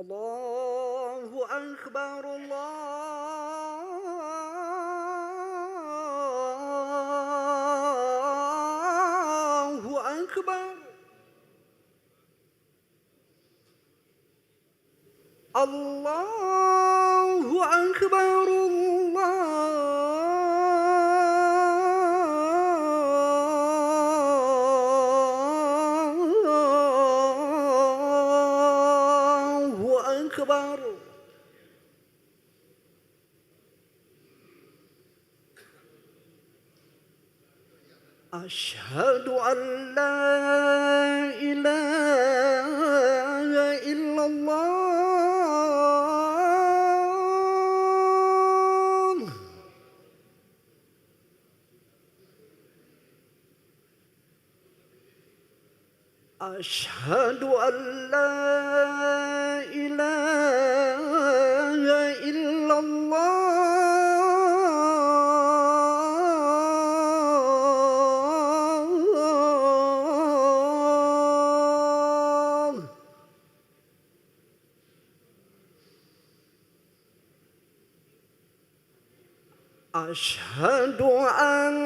الله أكبر الله أكبر الله أكبر الله أكبر أشهد أن لا إله إلا الله أشهد أن لا إله إلا الله أشهد أن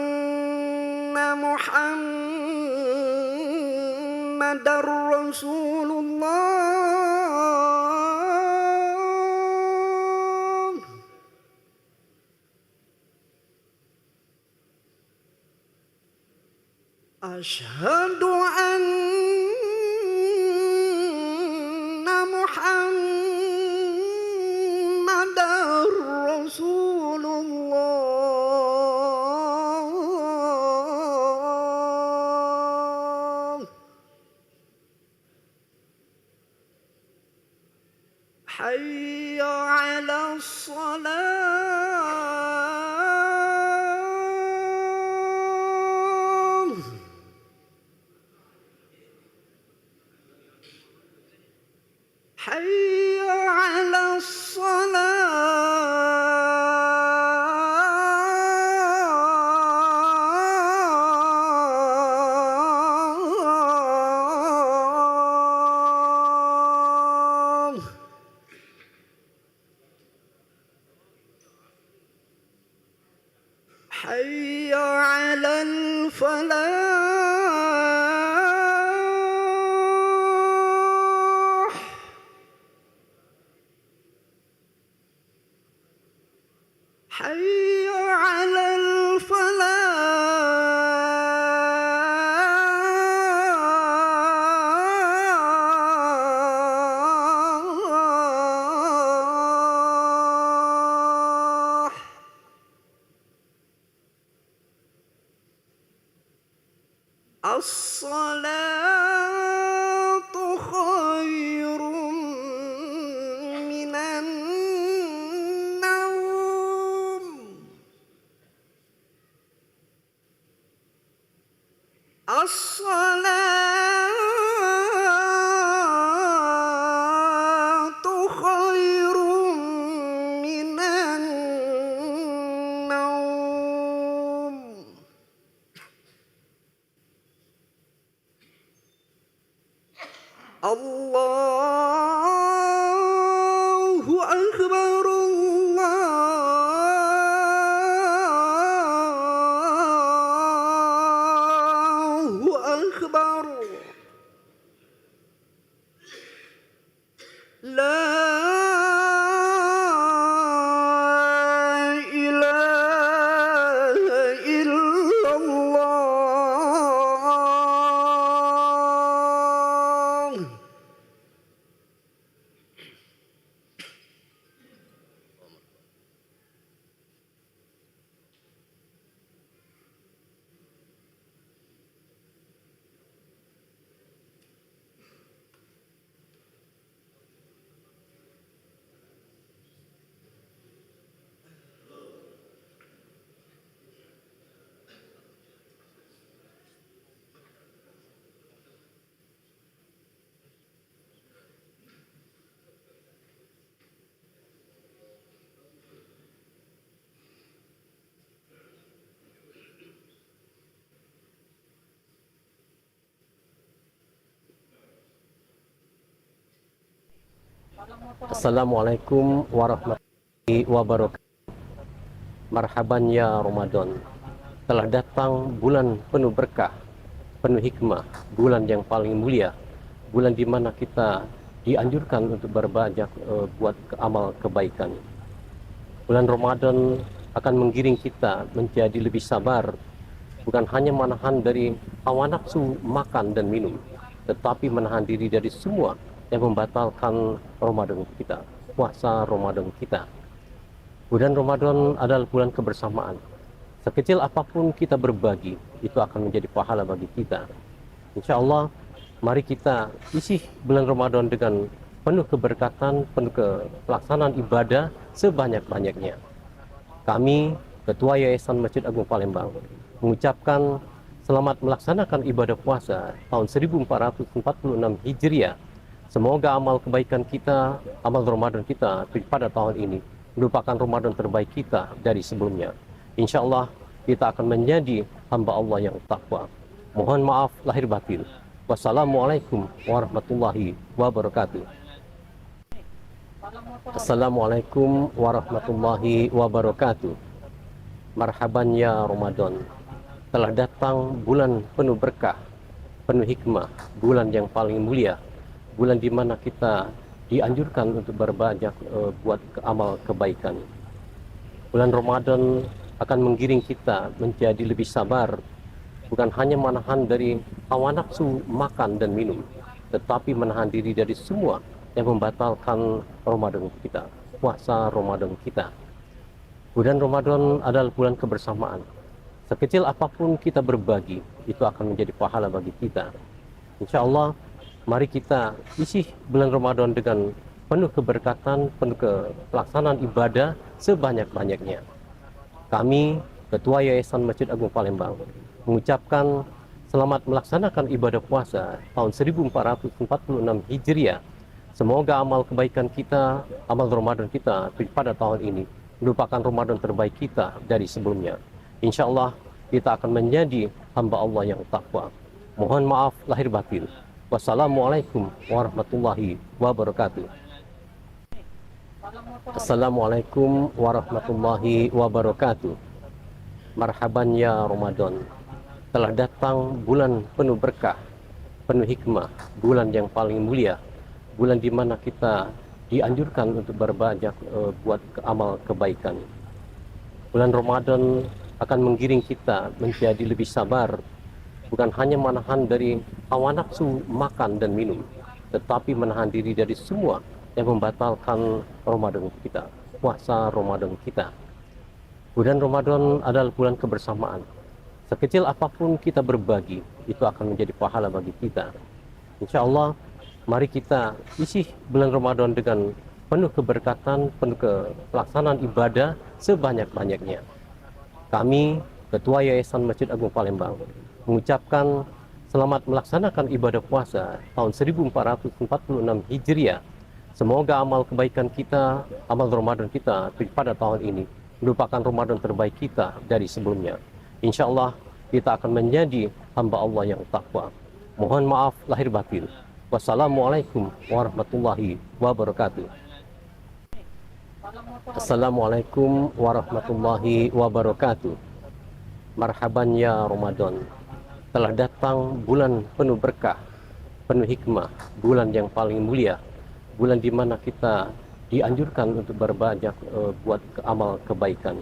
محمد رسول الله أشهد أن محمد رسول الله حي على الصلاة حي على الصلاة حي على الفلاح حي على الفلاح الصلاة خير من النوم الصلاة خير من النوم الله أكبر الله أكبر لا إله إلا الله Assalamualaikum warahmatullahi wabarakatuh. Marhaban ya Ramadan. Telah datang bulan penuh berkah, penuh hikmah, bulan yang paling mulia, bulan di mana kita dianjurkan untuk berbanyak buat amal kebaikan. Bulan Ramadan akan menggiring kita menjadi lebih sabar, bukan hanya menahan dari hawa nafsu makan dan minum, tetapi menahan diri dari semua yang membatalkan Ramadan kita, puasa Ramadan kita. Bulan Ramadan adalah bulan kebersamaan. Sekecil apapun kita berbagi, itu akan menjadi pahala bagi kita. Insya Allah, mari kita isi bulan Ramadan dengan penuh keberkatan, penuh pelaksanaan ibadah sebanyak-banyaknya. Kami, Ketua Yayasan Masjid Agung Palembang, mengucapkan selamat melaksanakan ibadah puasa tahun 1446 Hijriah. Semoga amal kebaikan kita, amal Ramadan kita pada tahun ini merupakan Ramadan terbaik kita dari sebelumnya. Insya Allah kita akan menjadi hamba Allah yang takwa. Mohon maaf lahir batin. Wassalamualaikum warahmatullahi wabarakatuh. Assalamualaikum warahmatullahi wabarakatuh. Marhaban ya Ramadan. Telah datang bulan penuh berkah, penuh hikmah, bulan yang paling mulia, bulan di mana kita dianjurkan untuk berbanyak buat amal kebaikan. Bulan Ramadan akan menggiring kita menjadi lebih sabar, bukan hanya menahan dari hawa nafsu makan dan minum, tetapi menahan diri dari semua yang membatalkan Ramadan kita, puasa Ramadan kita. Bulan Ramadan adalah bulan kebersamaan. Sekecil apapun kita berbagi, itu akan menjadi pahala bagi kita. Insya Allah, mari kita isi bulan Ramadan dengan penuh keberkatan, penuh pelaksanaan ibadah sebanyak-banyaknya. Kami, Ketua Yayasan Masjid Agung Palembang, mengucapkan selamat melaksanakan ibadah puasa tahun 1446 Hijriah. Semoga amal kebaikan kita, amal Ramadan kita pada tahun ini merupakan Ramadan terbaik kita dari sebelumnya. Insya Allah kita akan menjadi hamba Allah yang takwa. Mohon maaf lahir batin. Wassalamualaikum warahmatullahi wabarakatuh. Assalamualaikum warahmatullahi wabarakatuh. Marhaban ya Ramadan. Telah datang bulan penuh berkah, penuh hikmah, bulan yang paling mulia, bulan di mana kita dianjurkan untuk berbanyak buat amal kebaikan. Bulan Ramadan akan menggiring kita menjadi lebih sabar, bukan hanya menahan dari hawa nafsu makan dan minum, tetapi menahan diri dari semua yang membatalkan Ramadan kita, puasa Ramadan kita. Bulan Ramadan adalah bulan kebersamaan. Sekecil apapun kita berbagi, itu akan menjadi pahala bagi kita. Insya Allah, mari kita isi bulan Ramadan dengan penuh keberkatan, penuh pelaksanaan ibadah sebanyak-banyaknya. Kami, Ketua Yayasan Masjid Agung Palembang, mengucapkan selamat melaksanakan ibadah puasa tahun 1446 Hijriah. Semoga amal kebaikan kita, amal Ramadan kita pada tahun ini merupakan Ramadan terbaik kita dari sebelumnya. Insya Allah kita akan menjadi hamba Allah yang takwa. Mohon maaf lahir batin. Wassalamualaikum warahmatullahi wabarakatuh. Assalamualaikum warahmatullahi wabarakatuh. Marhaban ya Ramadan. Telah datang bulan penuh berkah, penuh hikmah, bulan yang paling mulia, bulan di mana kita dianjurkan untuk berbanyak buat amal kebaikan.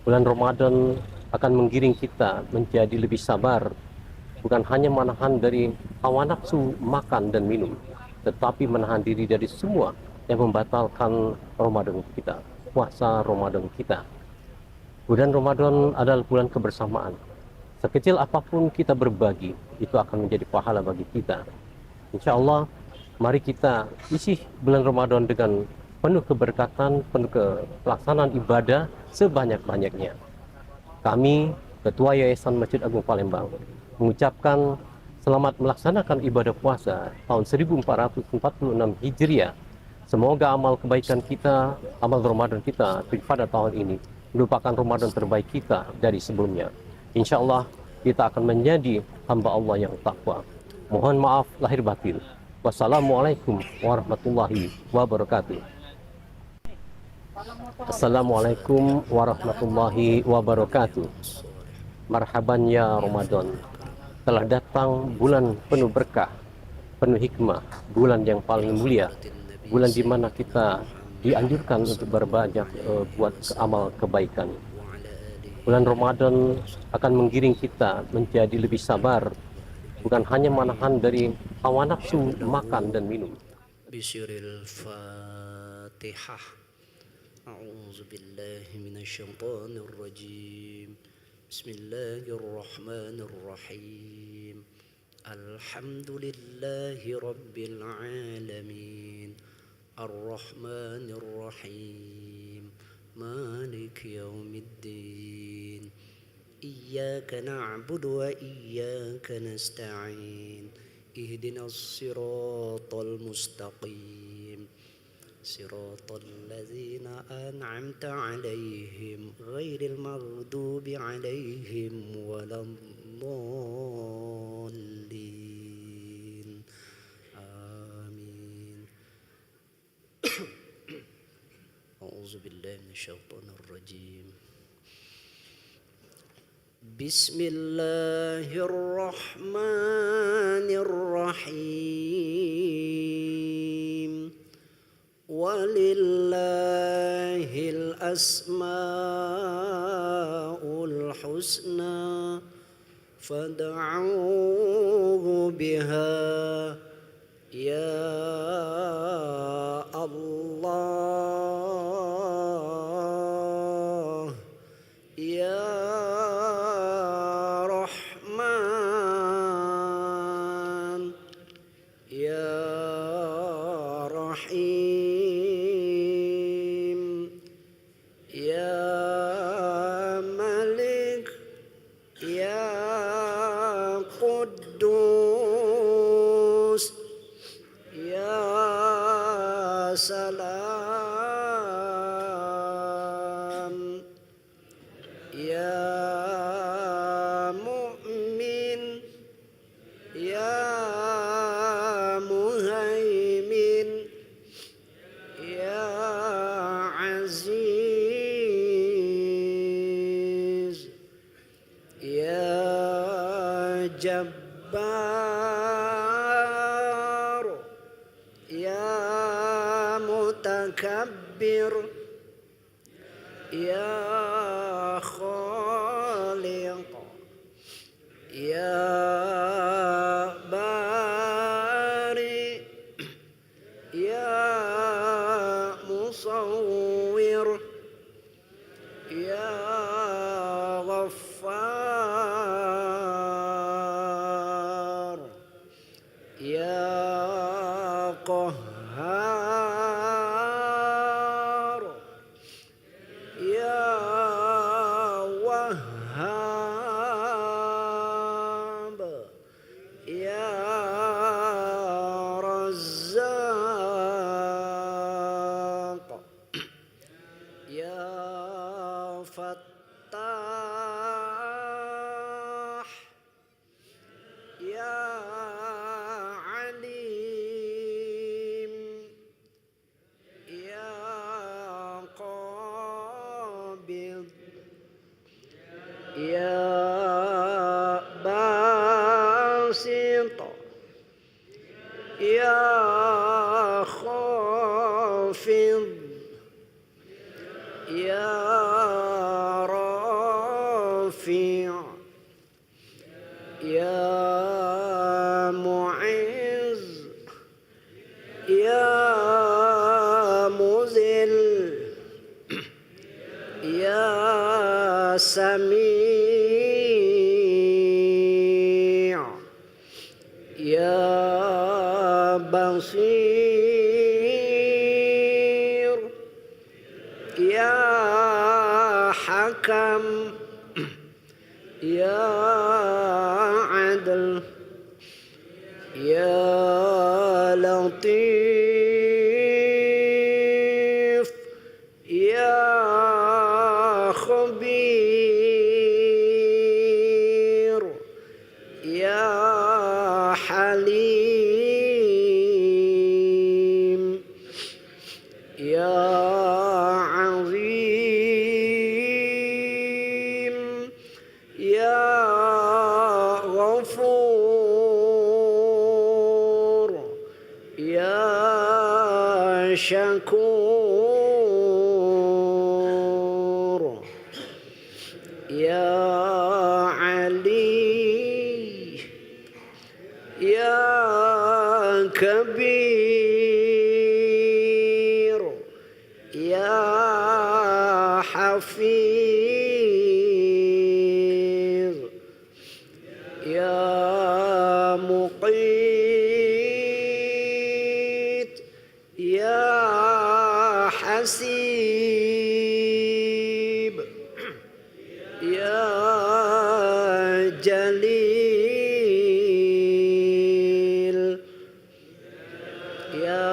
Bulan Ramadan akan menggiring kita menjadi lebih sabar, bukan hanya menahan dari hawa nafsu makan dan minum, tetapi menahan diri dari semua yang membatalkan Ramadan kita, puasa Ramadan kita. Bulan Ramadan adalah bulan kebersamaan. Sekecil apapun kita berbagi, itu akan menjadi pahala bagi kita. Insya Allah, mari kita isi bulan Ramadan dengan penuh keberkatan, penuh pelaksanaan ibadah sebanyak-banyaknya. Kami, Ketua Yayasan Masjid Agung Palembang, mengucapkan selamat melaksanakan ibadah puasa tahun 1446 Hijriah. Semoga amal kebaikan kita, amal Ramadan kita pada tahun ini merupakan Ramadan terbaik kita dari sebelumnya. Insya Allah kita akan menjadi hamba Allah yang takwa. Mohon maaf lahir batin. Wassalamualaikum warahmatullahi wabarakatuh. Assalamualaikum warahmatullahi wabarakatuh. Marhaban ya Ramadan. Telah datang bulan penuh berkah, penuh hikmah, bulan yang paling mulia, bulan di mana kita dianjurkan untuk berbanyak buat amal kebaikan. Bulan Ramadan akan menggiring kita menjadi lebih sabar, bukan hanya menahan dari hawa nafsu makan dan minum. Bisyiril Fatihah. A'udzu billahi minasyaitonir rajim. Bismillahirrahmanirrahim. Alhamdulillahi rabbil alamin. Ar-Rahmanir Rahim. Maliki yaumiddin. Iyyaka na'budu wa iyyaka nasta'in. Ihdinas siratal mustaqim. صراط الذين أنعمت عليهم غير المغضوب عليهم ولا الضالين آمين. أعوذ بالله من الشيطان الرجيم. بسم الله الرحمن الرحيم. ولله الأسماء الحسنى فادعوه بها يا الله يا رحمن يا رحيم سلام يا مؤمن يا مهيمن يا عزيز يا جبار يا متكبر يا خالق يا بارئ يا مصور يا غفار يا قهار يا وهاب يا رزاق يا فتاح يا عليم يا قابض يا باسط يا خافض يا رافع يا معز يا مذل يا سميع يا بصير يا حكم يا عدل يا لطيف يا خبير يا حليم شكور يا علي يا كبير يا حفيظ يا مقيت يا حسيب يا جليل يا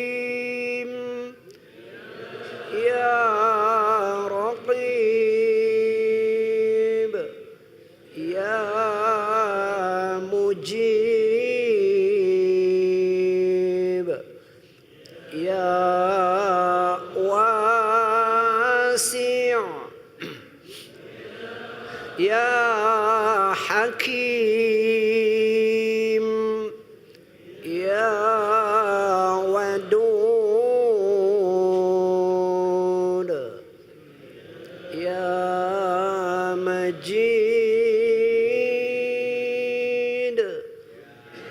كريم يا رقيب يا مجيب يا واسع يا حكيم يا ودود يا مجيد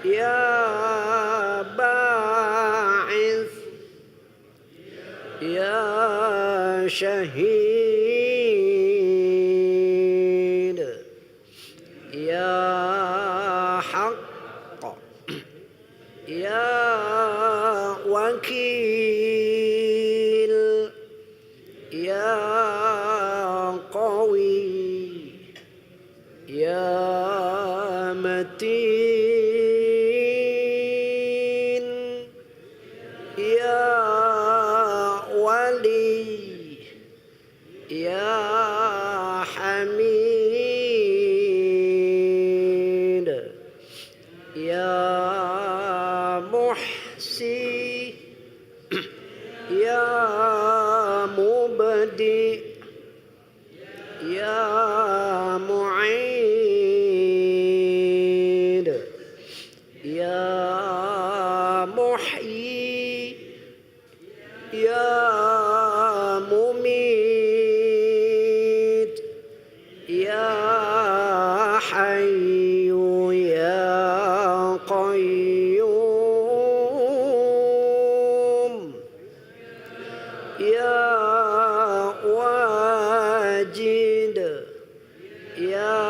يا باعث يا شهيد يا حق يا وكيل يا قوي يا متين يا ولي يا حميد يا محسي يا مبدئ يا معيد يا محيي يا مميت يا حي يا قيوم يا واجد يا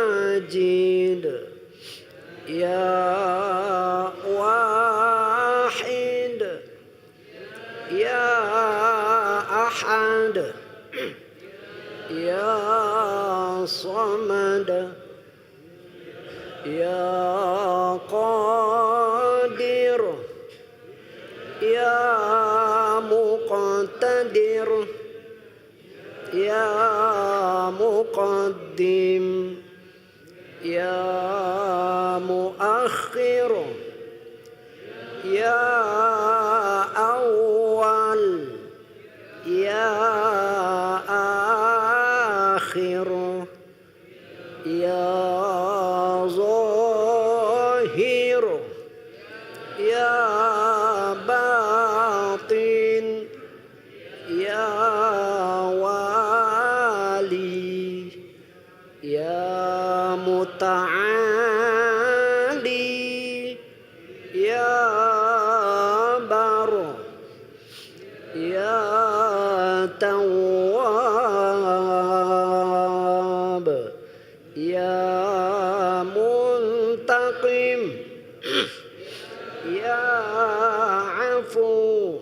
ماجد يا واحد يا أحد يا صمد يا قادر يا مقتدر يا مقدم يا مؤخر يا أول يا آخر يا ظاهر يا باطن يا والي يا متعالي يا بر يا تواب يا منتقم يا عفو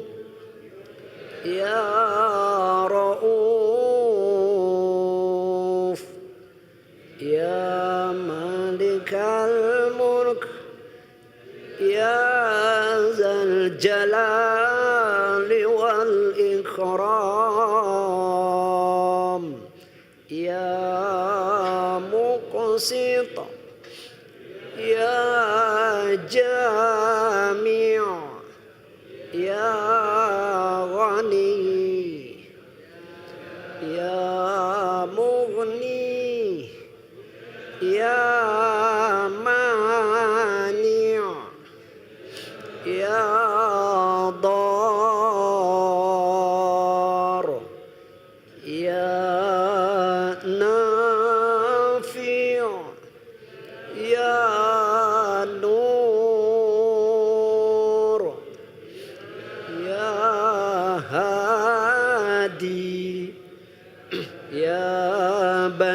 يا رؤوف يا مالك الملك يا ذا الجلال والإكرام يا مقسط يا جامع يا غني يا مغني يا مانع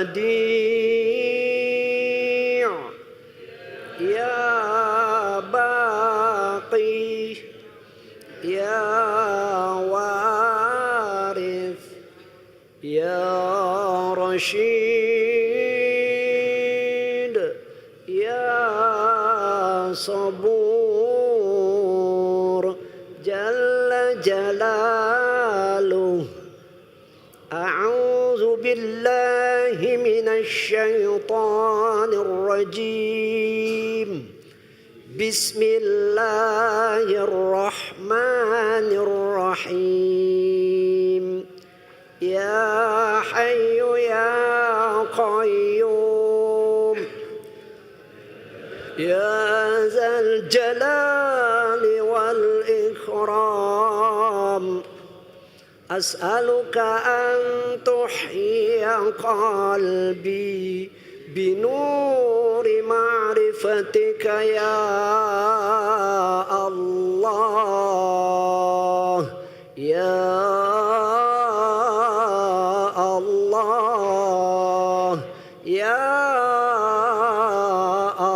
بديع يا باقي يا وارث يا رشيد يا صبور جل جلاله. أعوذ بالله من الشيطان الرجيم. بسم الله الرحمن الرحيم. يا حي يا قيوم يا ذا الجلال والإكرام أسألك أن تحيي قلبي بنور معرفتك يا الله يا الله يا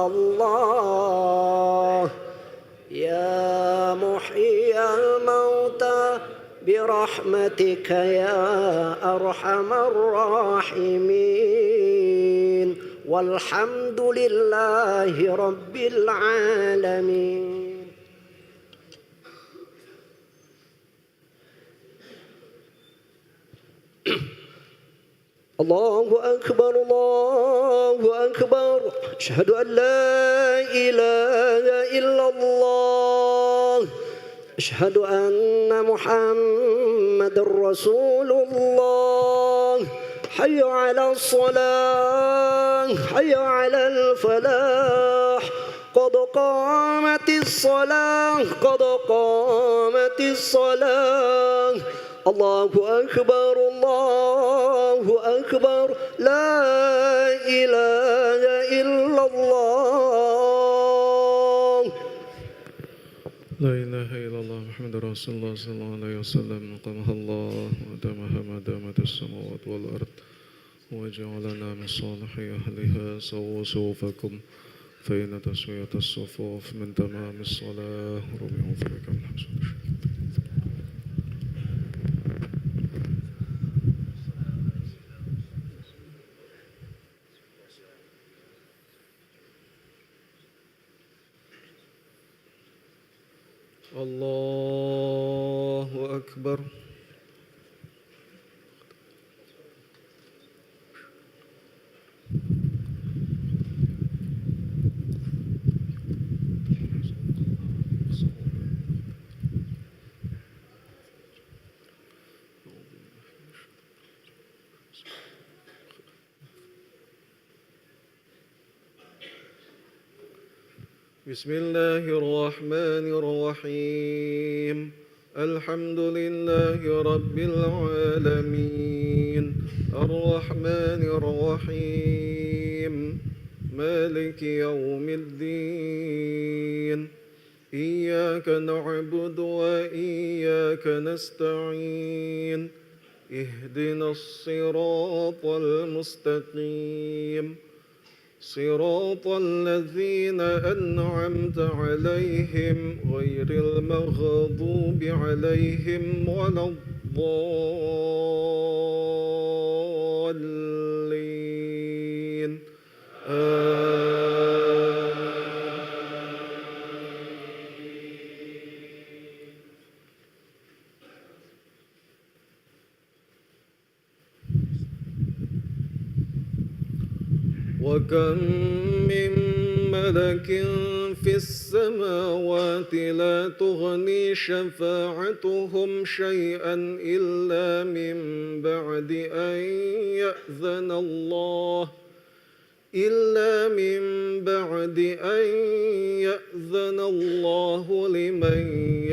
الله يا محيي الموتى برحمتك يا أرحم الراحمين. والحمد لله رب العالمين. الله أكبر الله أكبر. أشهد أن لا إله إلا الله. أشهد أن محمد رسول الله. حي على الصلاة حي على الفلاح. قد قامت الصلاة قد قامت الصلاة. الله أكبر الله أكبر. لا إله إلا الله. لا إله إلا الله محمد رسول الله صلى الله عليه وسلم. قامها الله ودامها ما دامت السماوات والأرض وجعلنا من صالح أهلها. سووا صفوفكم فإن تسوية الصفوف من تمام الصلاة. ربي أغفرك من حسن الله أكبر. بسم الله الرحمن الرحيم. الحمد لله رب العالمين. الرحمن الرحيم. مالك يوم الدين. إياك نعبد وإياك نستعين. اهدنا الصراط المستقيم. صراط الذين أنعمت عليهم غير المغضوب عليهم ولا الضالين. وكم من ملك في السماوات لا تغني شفاعتهم شيئا إلا من بعد أن يأذن الله لمن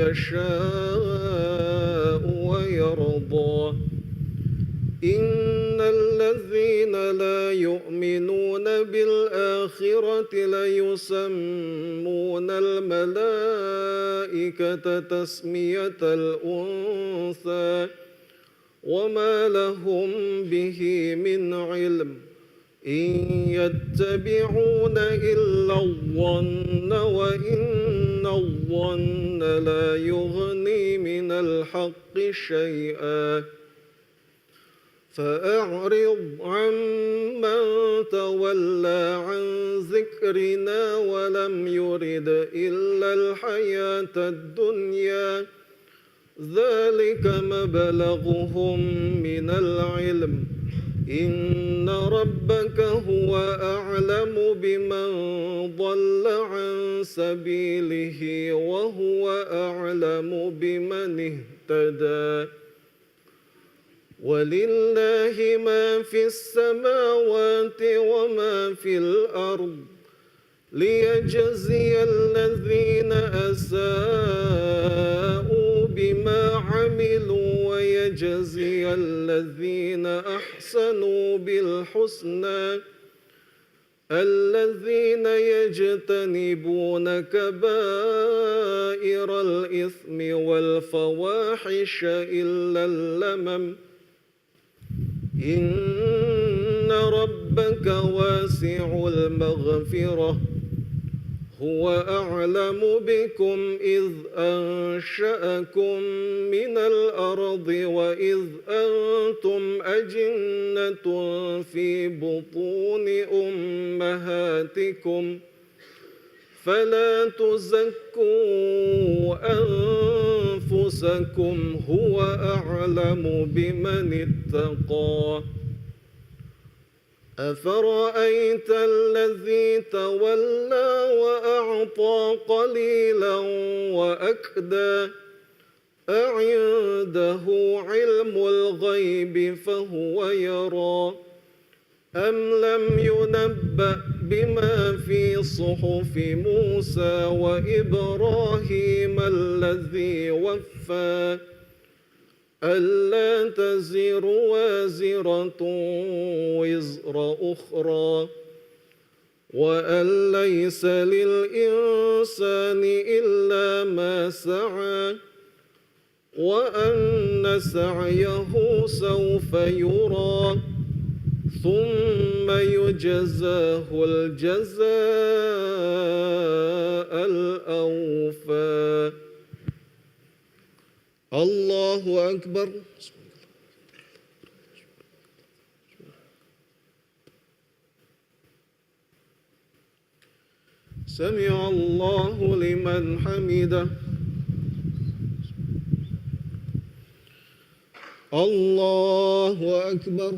يشاء ويرضى. إن الذين لا يؤمنون بالآخرة ليسمون الملائكة تسمية الأنثى وما لهم به من علم إن يتبعون إلا الظن وإن الظن لا يغني من الحق شيئا فأعرض عمن تولى عن ذكرنا ولم يرد إلا الحياة الدنيا ذلك مبلغهم من العلم إن ربك هو أعلم بمن ضل عن سبيله وهو أعلم بمن اهتدى ولله ما في السماوات وما في الأرض ليجزي الذين أساءوا بما عملوا ويجزي الذين أحسنوا بالحسنى الذين يجتنبون كبائر الإثم والفواحش إلا اللمم إن ربك واسع المغفرة هو أعلم بكم إذ أنشأكم من الأرض وإذ أنتم أجنة في بطون أمهاتكم فلا تزكوا أنفسكم هو أعلم بمن اتقى أفرأيت الذي تولى وأعطى قليلا وأكدى أعنده علم الغيب فهو يرى أم لم ينبأ بما في صحف موسى وإبراهيم الذي وفى ألا تزر وازرة وزر أخرى وأن ليس للإنسان إلا ما سعى وأن سعيه سوف يرى ثم يجزاه الجزاء الأوفى الله أكبر سمع الله لمن حمده الله أكبر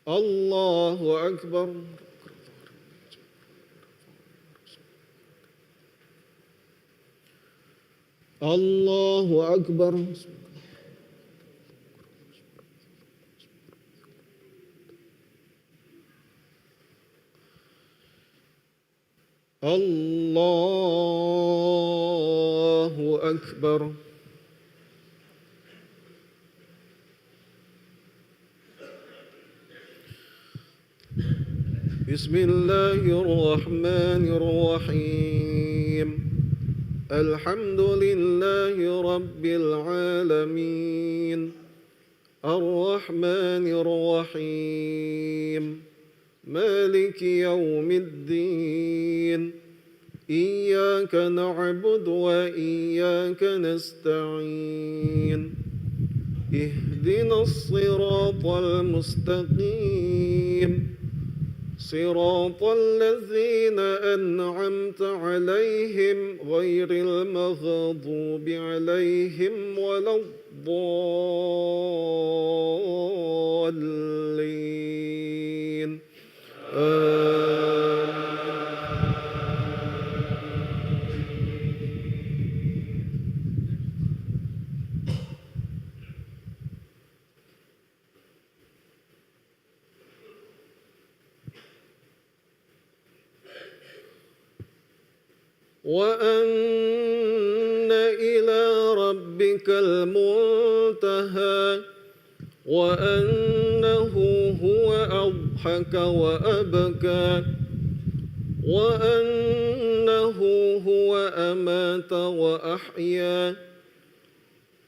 الله أكبر الله أكبر الله أكبر بسم الله الرحمن الرحيم الحمد لله رب العالمين الرحمن الرحيم مالك يوم الدين إياك نعبد وإياك نستعين اهدنا الصراط المستقيم صراط الذين أنعمت عليهم غير المغضوب عليهم ولا الضالين وأن إلى ربك المنتهى وأنه هو أضحك وأبكى وأنه هو أمات وأحيا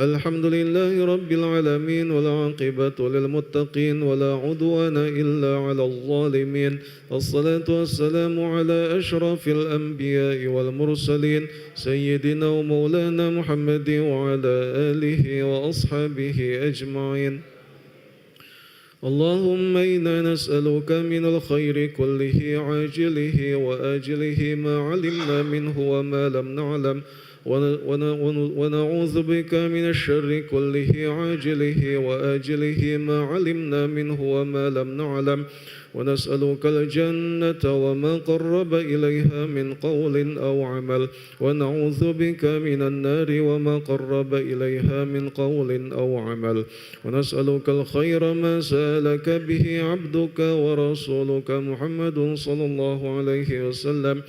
الحمد لله رب العالمين والعاقبة للمتقين ولا عدوان إلا على الظالمين الصلاة والسلام على أشرف الأنبياء والمرسلين سيدنا ومولانا محمد وعلى آله وأصحابه أجمعين اللهم إنا نسألك من الخير كله عاجله وآجله ما علمنا منه وما لم نعلم ونعوذ بك من الشر كله عاجله وآجله ما علمنا منه وما لم نعلم ونسألك الجنة وما قرب إليها من قول أو عمل ونعوذ بك من النار وما قرب إليها من قول أو عمل ونسألك الخير ما سألك به عبدك ورسولك محمد صلى الله عليه وسلم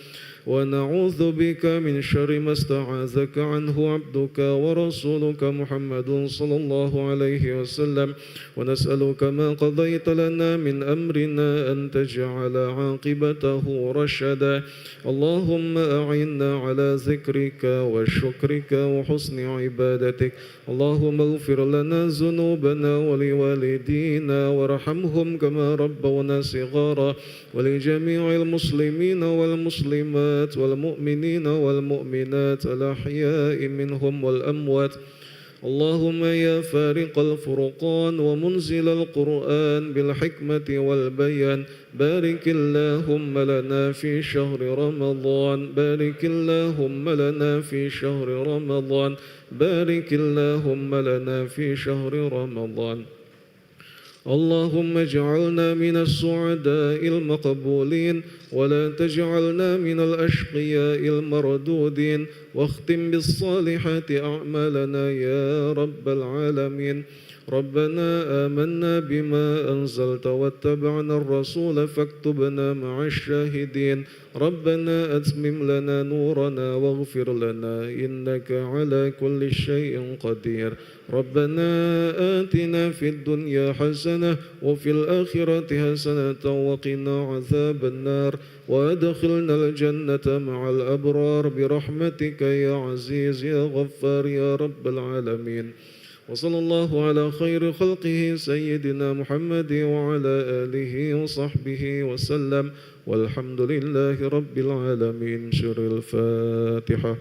ونعوذ بك من شر ما استعاذك عنه عبدك ورسولك محمد صلى الله عليه وسلم ونسألك ما قضيت لنا من أمرنا أن تجعل عاقبته رشدا اللهم أعنا على ذكرك وشكرك وحسن عبادتك اللهم اغفر لنا ذنوبنا ولوالدينا وارحمهم كما ربونا صغارا ولجميع المسلمين والمسلمات والمؤمنين والمؤمنات الأحياء منهم والأموات اللهم يا فارق الفرقان ومنزل القرآن بالحكمة والبيان بارك اللهم لنا في شهر رمضان بارك اللهم لنا في شهر رمضان بارك اللهم لنا في شهر رمضان اللهم اجعلنا من السعداء المقبولين ولا تجعلنا من الأشقياء المردودين واختم بالصالحات أعمالنا يا رب العالمين ربنا آمنا بما أنزلت واتبعنا الرسول فاكتبنا مع الشاهدين ربنا أتمم لنا نورنا واغفر لنا إنك على كل شيء قدير ربنا آتنا في الدنيا حسنة وفي الآخرة حسنة وقنا عذاب النار وأدخلنا الجنة مع الأبرار برحمتك يا عزيز يا غفار يا رب العالمين وصلى الله على خير خلقه سيدنا محمد وعلى آله وصحبه وسلم والحمد لله رب العالمين شر الفاتحة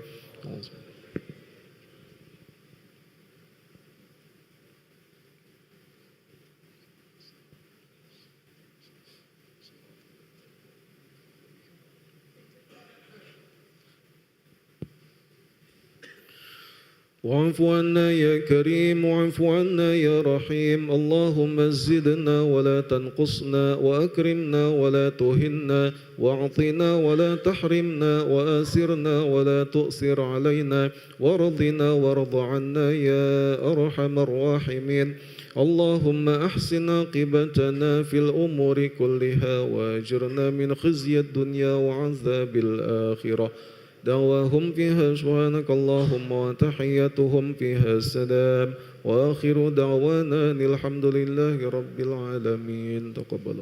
واعف عنا يا كريم واعف عنا يا رحيم اللهم زدنا ولا تنقصنا وأكرمنا ولا تهنا واعطنا ولا تحرمنا وآثرنا ولا تؤثر علينا وارضنا وارض عنا يا أرحم الراحمين اللهم أحسن عاقبتنا في الأمور كلها وأجرنا من خزي الدنيا وعذاب الآخرة دعواهم فيها سبحانك اللهم وتحيتهم فيها السلام وآخر دعوانا الحمد لله رب العالمين تقبل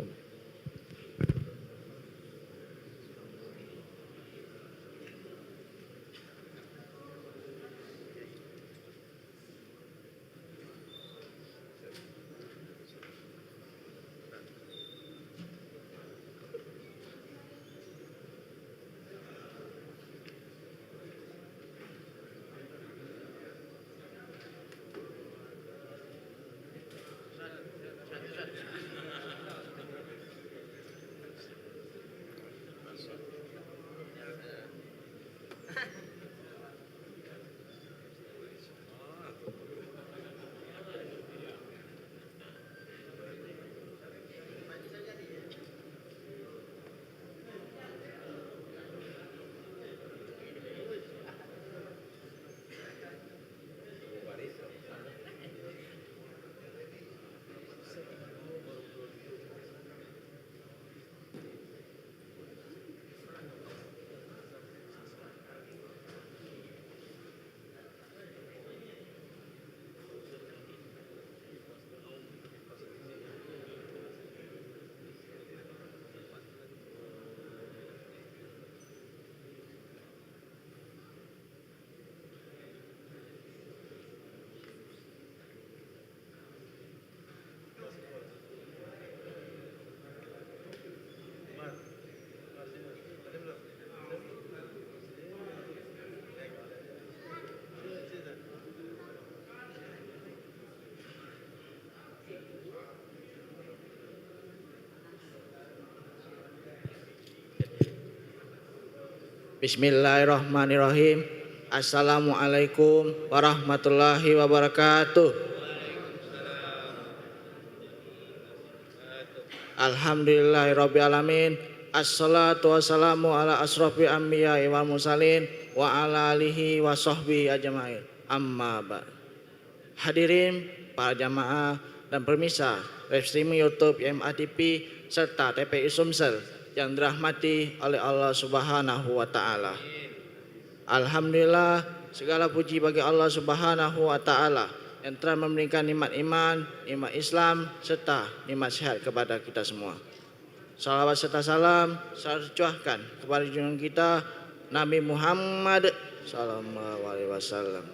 Bismillahirrahmanirrahim. Assalamualaikum warahmatullahi wabarakatuh. Alhamdulillahirrabbilalamin. Assalatu wassalamu ala asrofi anbiya wal mursalin wa ala alihi wa sahbihi ajma'in. Amma ba'd. Hadirin para jamaah dan pemirsa live streaming YouTube MATP serta TPI Sumsel yang dirahmati oleh Allah Subhanahu wa taala. Alhamdulillah, segala puji bagi Allah Subhanahu wa taala yang telah memberikan nikmat iman, nikmat Islam serta nikmat sehat kepada kita semua. Salawat serta salam selalu tercurahkan kepada junjungan kita Nabi Muhammad sallallahu alaihi wasallam.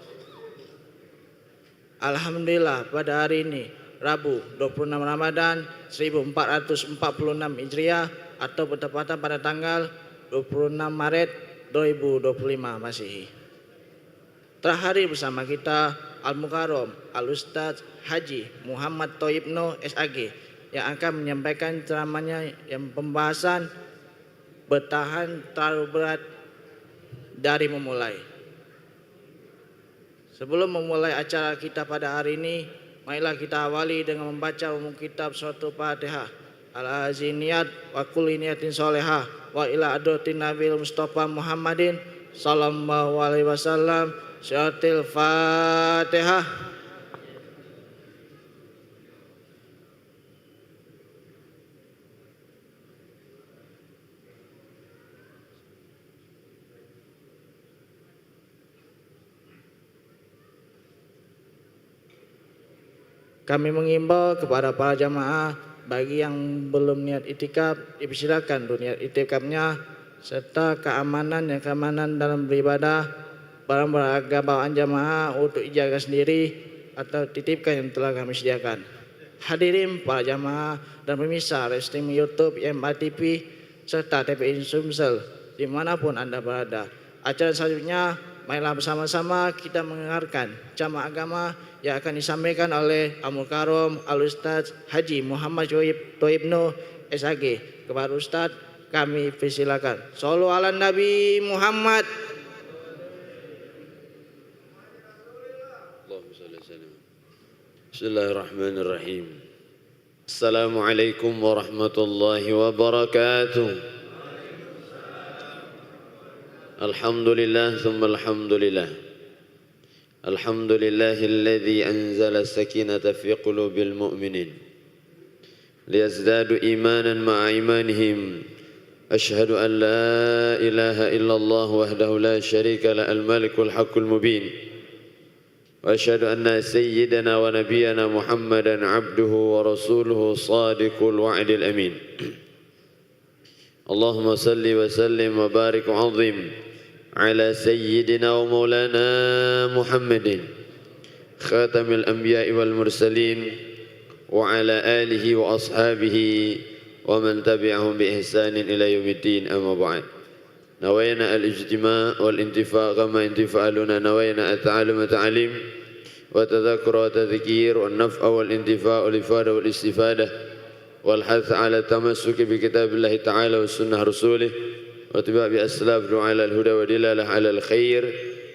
Alhamdulillah, pada hari ini Rabu 26 Ramadan 1446 Hijriah atau bertepatan pada tanggal 26 Maret 2025 Masehi. Telah hadir bersama kita Al-Mukarram Al-Ustadz Haji Muhammad Thoyib Noh SAG yang akan menyampaikan ceramahnya yang pembahasan bertahan terlalu berat dari memulai. Sebelum memulai acara kita pada hari ini, marilah kita awali dengan membaca umum kitab suratul Fatihah. Al-Aziniyat wa kulli niyatin sholihah wa ila adratin Nabil Mustafa Muhammadin sallallahu alaihi wasallam. Suratul Fatihah. Kami mengimbau kepada para jamaah bagi yang belum niat itikaf dipersilakan untuk niat itikafnya serta keamanan dalam beribadah, barang berharga bawaan jamaah untuk dijaga sendiri atau titipkan yang telah kami sediakan. Hadirin para jamaah dan pemirsa live streaming YouTube MATP serta TPI Sumsel dimanapun Anda berada. Acara selanjutnya, marilah bersama-sama kita mendengarkan ceramah agama yang akan disampaikan oleh Al-Mukarram Al-Ustadz Haji Muhammad Thoyib Noh SAG. Kepada Ustadz kami persilakan. Shallu ala Nabi Muhammad. Bismillahirrahmanirrahim. Assalamualaikum warahmatullahi wabarakatuh. Alhamdulillah thumma alhamdulillah. الحمد لله الذي أنزل السكينة في قلوب المؤمنين ليزدادوا إيمانا مع إيمانهم أشهد أن لا إله إلا الله وحده لا شريك له الملك الحق المبين وأشهد أن سيدنا ونبينا محمدا عبده ورسوله صادق الوعد الأمين اللهم صل وسلم وبارك وعظم على سيدنا ومولانا محمد خاتم الأنبياء والمرسلين وعلى آله وأصحابه ومن تبعهم بإحسان إلى يوم الدين أما بعد نوينا الاجتماع والانتفاع كما انتفاعنا نوينا التعلم والتعليم وتذكر وتذكير والنفع والانتفاع والإفادة والاستفادة والحث على التمسك بكتاب الله تعالى والسنة رسوله واتباع بأسلاف على الهدى ودلالة على الخير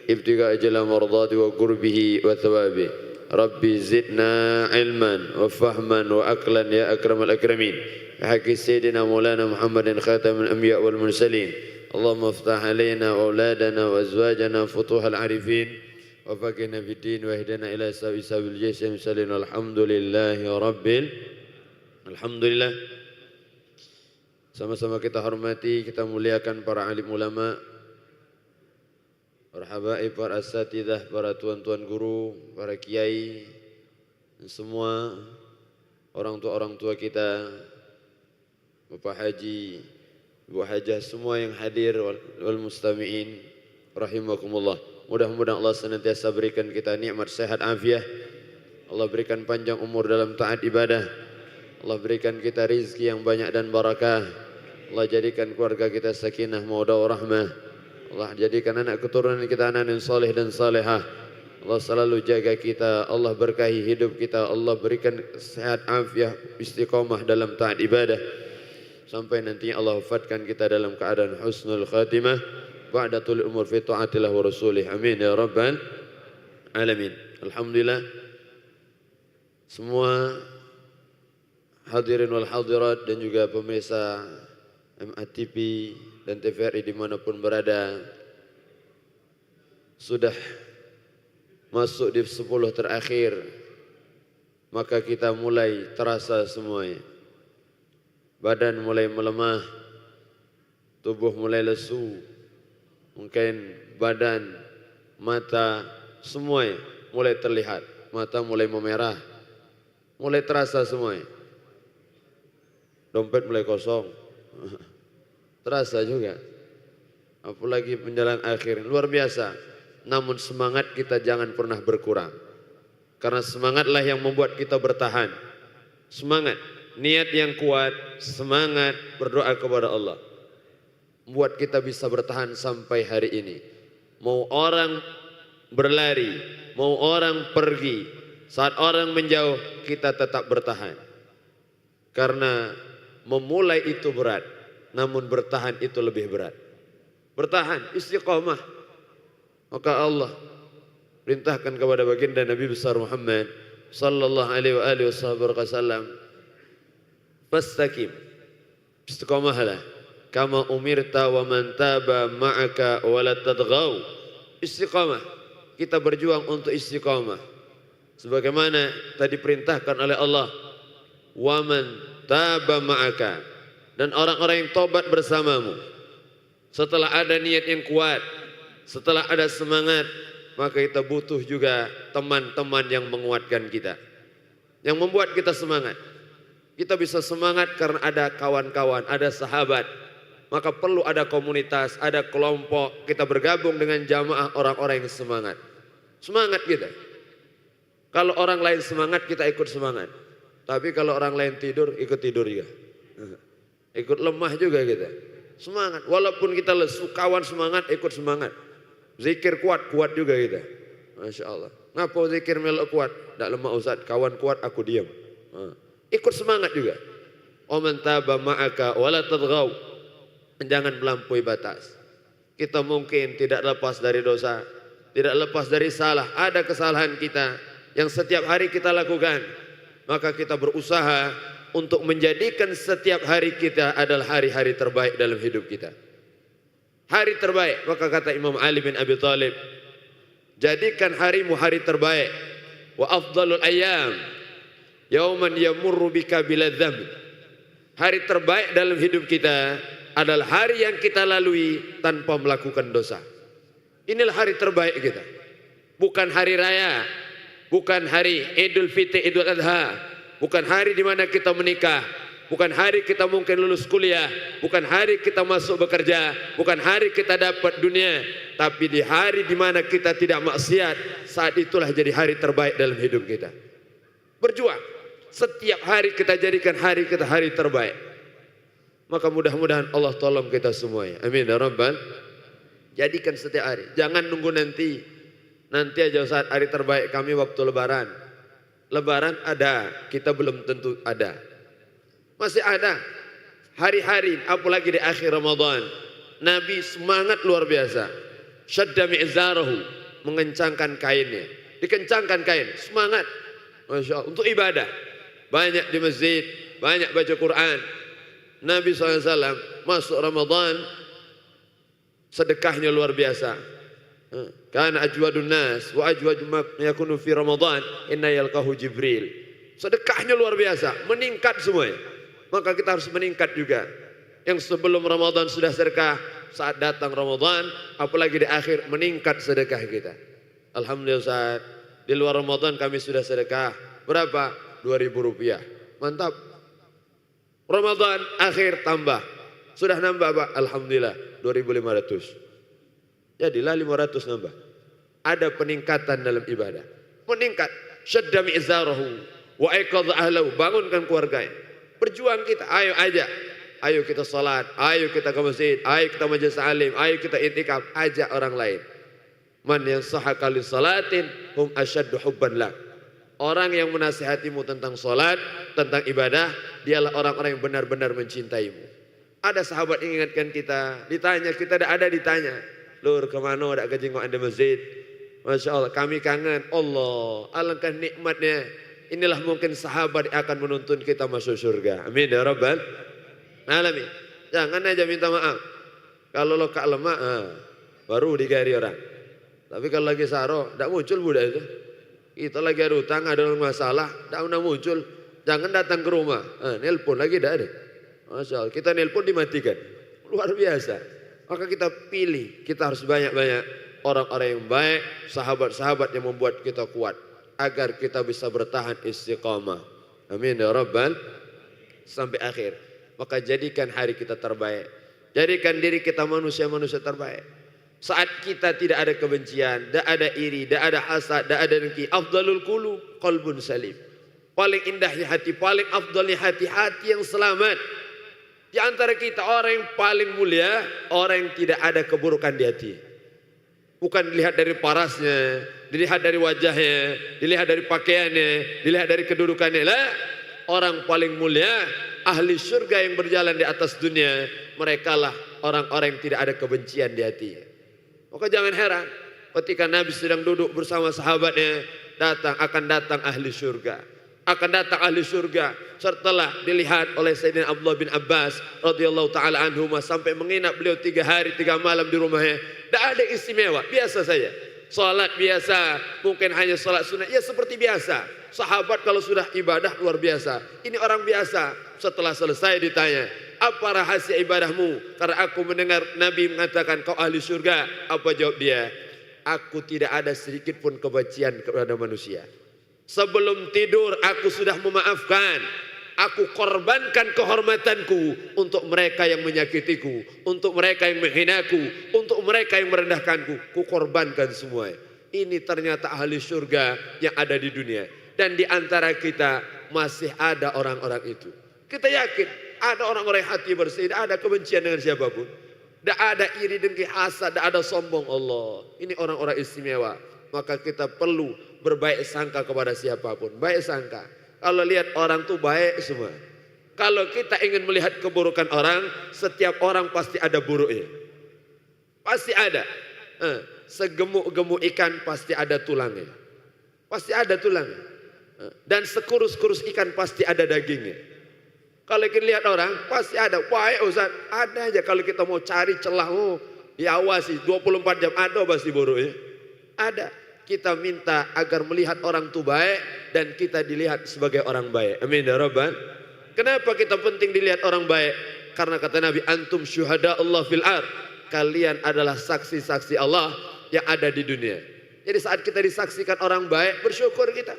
ابتغاء جل مرضات وقربه وثوابه ربي زدنا علما وفهما وأقلا يا أكرم الأكرمين بحق سيدنا مولانا محمد خاتم الأنبياء والمرسلين اللهم افتح علينا وأولادنا وأزواجنا فتوح العارفين وفقنا في الدين واهدنا إلى سبيل الجيش المرسلين والحمد لله الحمد لله. Sama-sama kita hormati, kita muliakan para alim ulama, para habaib, para asatidah, para tuan-tuan guru, para kiai, dan semua orang tua kita, Bapak Haji, Ibu Hajah, semua yang hadir wal mustami'in rahimakumullah. Mudah-mudahan Allah senantiasa berikan kita nikmat sehat afiah. Allah berikan panjang umur dalam taat ibadah. Allah berikan kita rizki yang banyak dan barakah. Allah jadikan keluarga kita sakinah, mawaddah warahmah. Allah jadikan anak keturunan kita anak yang saleh dan salehah. Allah selalu jaga kita, Allah berkahi hidup kita, Allah berikan sehat afiah, istiqamah dalam taat ibadah. Sampai nanti Allah wafatkan kita dalam keadaan husnul khatimah ba'da tulil umur fi ta'atillah wa rasulih. Amin ya rabbal alamin. Alhamdulillah, semua hadirin wal hadirat dan juga pemirsa MATV dan TVRI dimanapun berada, sudah masuk di 10 terakhir, maka kita mulai terasa semuanya. Badan mulai melemah, tubuh mulai lesu, mungkin badan, mata, semuanya mulai terlihat. Mata mulai memerah, mulai terasa semuanya. Dompet mulai kosong, terasa juga. Apalagi menjelang akhir, luar biasa. Namun semangat kita jangan pernah berkurang. Karena semangatlah yang membuat kita bertahan. Semangat, niat yang kuat, semangat berdoa kepada Allah, membuat kita bisa bertahan sampai hari ini. Mau orang berlari, mau orang pergi, saat orang menjauh, kita tetap bertahan. Karena memulai itu berat, namun bertahan itu lebih berat. Bertahan, istiqamah. Maka Allah perintahkan kepada baginda Nabi besar Muhammad sallallahu alaihi wasallam, fastaqim, istiqamahlah, kama umirta wa man taba ma'aka wa la tadghaw. Istiqamah, kita berjuang untuk istiqamah sebagaimana tadi perintahkan oleh Allah, wa man taba ma'aka, dan orang-orang yang tobat bersamamu. Setelah ada niat yang kuat, setelah ada semangat, maka kita butuh juga teman-teman yang menguatkan kita, yang membuat kita semangat. Kita bisa semangat karena ada kawan-kawan, ada sahabat. Maka perlu ada komunitas, ada kelompok, kita bergabung dengan jamaah orang-orang yang semangat. Semangat kita. Kalau orang lain semangat, kita ikut semangat. Tapi kalau orang lain tidur, ikut tidur juga. Ikut lemah juga kita. Semangat, walaupun kita lesu, kawan semangat, ikut semangat. Zikir kuat, kuat juga kita. Masya Allah. Ngapa zikir melok kuat? Tak lemah Ustaz, kawan kuat, aku diam. Ikut semangat juga. Oman taba ma'aka wala tadghaw. Jangan melampaui batas. Kita mungkin tidak lepas dari dosa, tidak lepas dari salah. Ada kesalahan kita yang setiap hari kita lakukan. Maka kita berusaha untuk menjadikan setiap hari kita adalah hari-hari terbaik dalam hidup kita. Hari terbaik, maka kata Imam Ali bin Abi Thalib, jadikan harimu hari terbaik. Wa afdalul ayyam yauman yamurru bika bila dzamb. Hari terbaik dalam hidup kita adalah hari yang kita lalui tanpa melakukan dosa. Inilah hari terbaik kita. Bukan hari raya, bukan hari Idul Fitri, Idul Adha, bukan hari di mana kita menikah, bukan hari kita mungkin lulus kuliah, bukan hari kita masuk bekerja, bukan hari kita dapat dunia, tapi di hari di mana kita tidak maksiat, saat itulah jadi hari terbaik dalam hidup kita. Berjuang, setiap hari kita jadikan hari kita hari terbaik. Maka mudah-mudahan Allah tolong kita semuanya. Amin ya rabbal. Jadikan setiap hari, jangan nunggu nanti aja saat hari terbaik kami waktu lebaran. Lebaran ada, kita belum tentu ada. Masih ada hari-hari, apalagi di akhir Ramadan. Nabi semangat luar biasa. Syadda mi'zarahu, mengencangkan kainnya. Dikencangkan kain, semangat. Masya Allah, untuk ibadah. Banyak di masjid, banyak baca Quran. Nabi SAW masuk Ramadan, sedekahnya luar biasa. Kana ajwadun nas wa ajwadu ma yakunu fi Ramadan inna yalqahu Jibril. Sedekahnya luar biasa, meningkat semuanya. Maka kita harus meningkat juga. Yang sebelum Ramadan sudah sedekah, saat datang Ramadan, apalagi di akhir, meningkat sedekah kita. Alhamdulillah Ustaz, di luar Ramadan kami sudah sedekah. Berapa? 2.000 rupiah. Mantap. Ramadan akhir tambah. Sudah nambah Pak? Alhamdulillah 2.500. Jadilah 500 nambah. Ada peningkatan dalam ibadah. Meningkat. Syadda mi'zarahu wa aiqadha ahlahu, bangunkan keluarganya. Berjuang kita, ayo aja. Ayo kita salat, ayo kita ke masjid, ayo kita majelis alim, ayo kita i'tikaf, ajak orang lain. Man yansahaka li salatin hum asyaddu hubban lak. Orang yang menasihatimu tentang salat, tentang ibadah, dialah orang-orang yang benar-benar mencintaimu. Ada sahabat yang ingatkan kita, ditanya, kita tidak ada ditanya. Lur kemana ada kejenguk anda masjid. Masya Allah, kami kangen. Allah, alangkah nikmatnya. Inilah mungkin sahabat yang akan menuntun kita masuk surga. Amin ya Rabbal Alamin. Jangan aja minta maaf. Kalau lo kak lemak, baru digari orang. Tapi kalau lagi saro, tidak muncul budak itu. Kita lagi ada utang, ada masalah, tidak muncul. Jangan datang ke rumah. Nelpon lagi tidak ada. Masya Allah, kita nelpon dimatikan. Luar biasa. Maka kita pilih, kita harus banyak-banyak orang-orang yang baik, sahabat-sahabat yang membuat kita kuat. Agar kita bisa bertahan istiqamah. Amin ya Rabbal. Sampai akhir. Maka jadikan hari kita terbaik. Jadikan diri kita manusia-manusia terbaik. Saat kita tidak ada kebencian, tidak ada iri, tidak ada hasad, tidak ada dengki. Afdalul qulub qalbun salim. Paling indahnya hati, paling afdalnya hati, hati yang selamat. Di antara kita orang yang paling mulia, orang yang tidak ada keburukan di hati. Bukan dilihat dari parasnya, dilihat dari wajahnya, dilihat dari pakaiannya, dilihat dari kedudukannya. Lah, orang paling mulia, ahli surga yang berjalan di atas dunia, merekalah orang-orang yang tidak ada kebencian di hatinya. Maka jangan heran ketika Nabi sedang duduk bersama sahabatnya, akan datang ahli surga. Akan datang ahli surga setelah dilihat oleh Sayyidina Abdullah bin Abbas radhiyallahu taala anhuma sampai menginap beliau 3 hari 3 malam di rumahnya. Tidak ada istimewa, biasa saja. Salat biasa, mungkin hanya salat sunat, ya seperti biasa. Sahabat kalau sudah ibadah luar biasa. Ini orang biasa. Setelah selesai ditanya, apa rahasia ibadahmu? Karena aku mendengar Nabi mengatakan kau ahli surga. Apa jawab dia? Aku tidak ada sedikit pun kebencian kepada manusia. Sebelum tidur aku sudah memaafkan. Aku korbankan kehormatanku untuk mereka yang menyakitiku, untuk mereka yang menghinaku, untuk mereka yang merendahkanku. Ku korbankan semua. Ini ternyata ahli surga yang ada di dunia. Dan di antara kita masih ada orang-orang itu. Kita yakin ada orang-orang hati bersih, tidak ada kebencian dengan siapapun. Tidak ada iri dengki hasad, tidak ada sombong. Allah, ini orang-orang istimewa. Maka kita perlu berbaik sangka kepada siapapun. Baik sangka. Kalau lihat orang tuh baik semua. Kalau kita ingin melihat keburukan orang, setiap orang pasti ada buruknya. Pasti ada. Segemuk-gemuk ikan pasti ada tulangnya. Pasti ada tulangnya. Dan sekurus-kurus ikan pasti ada dagingnya. Kalau kita lihat orang, pasti ada. Baik Ustaz, ada aja kalau kita mau cari celah, diawasi 24 jam, ada pasti buruknya. Ada. Kita minta agar melihat orang itu baik dan kita dilihat sebagai orang baik. Amin ya Rabbal. Kenapa kita penting dilihat orang baik? Karena kata Nabi, antum syuhada Allah fil ard. Kalian adalah saksi-saksi Allah yang ada di dunia. Jadi saat kita disaksikan orang baik, bersyukur kita.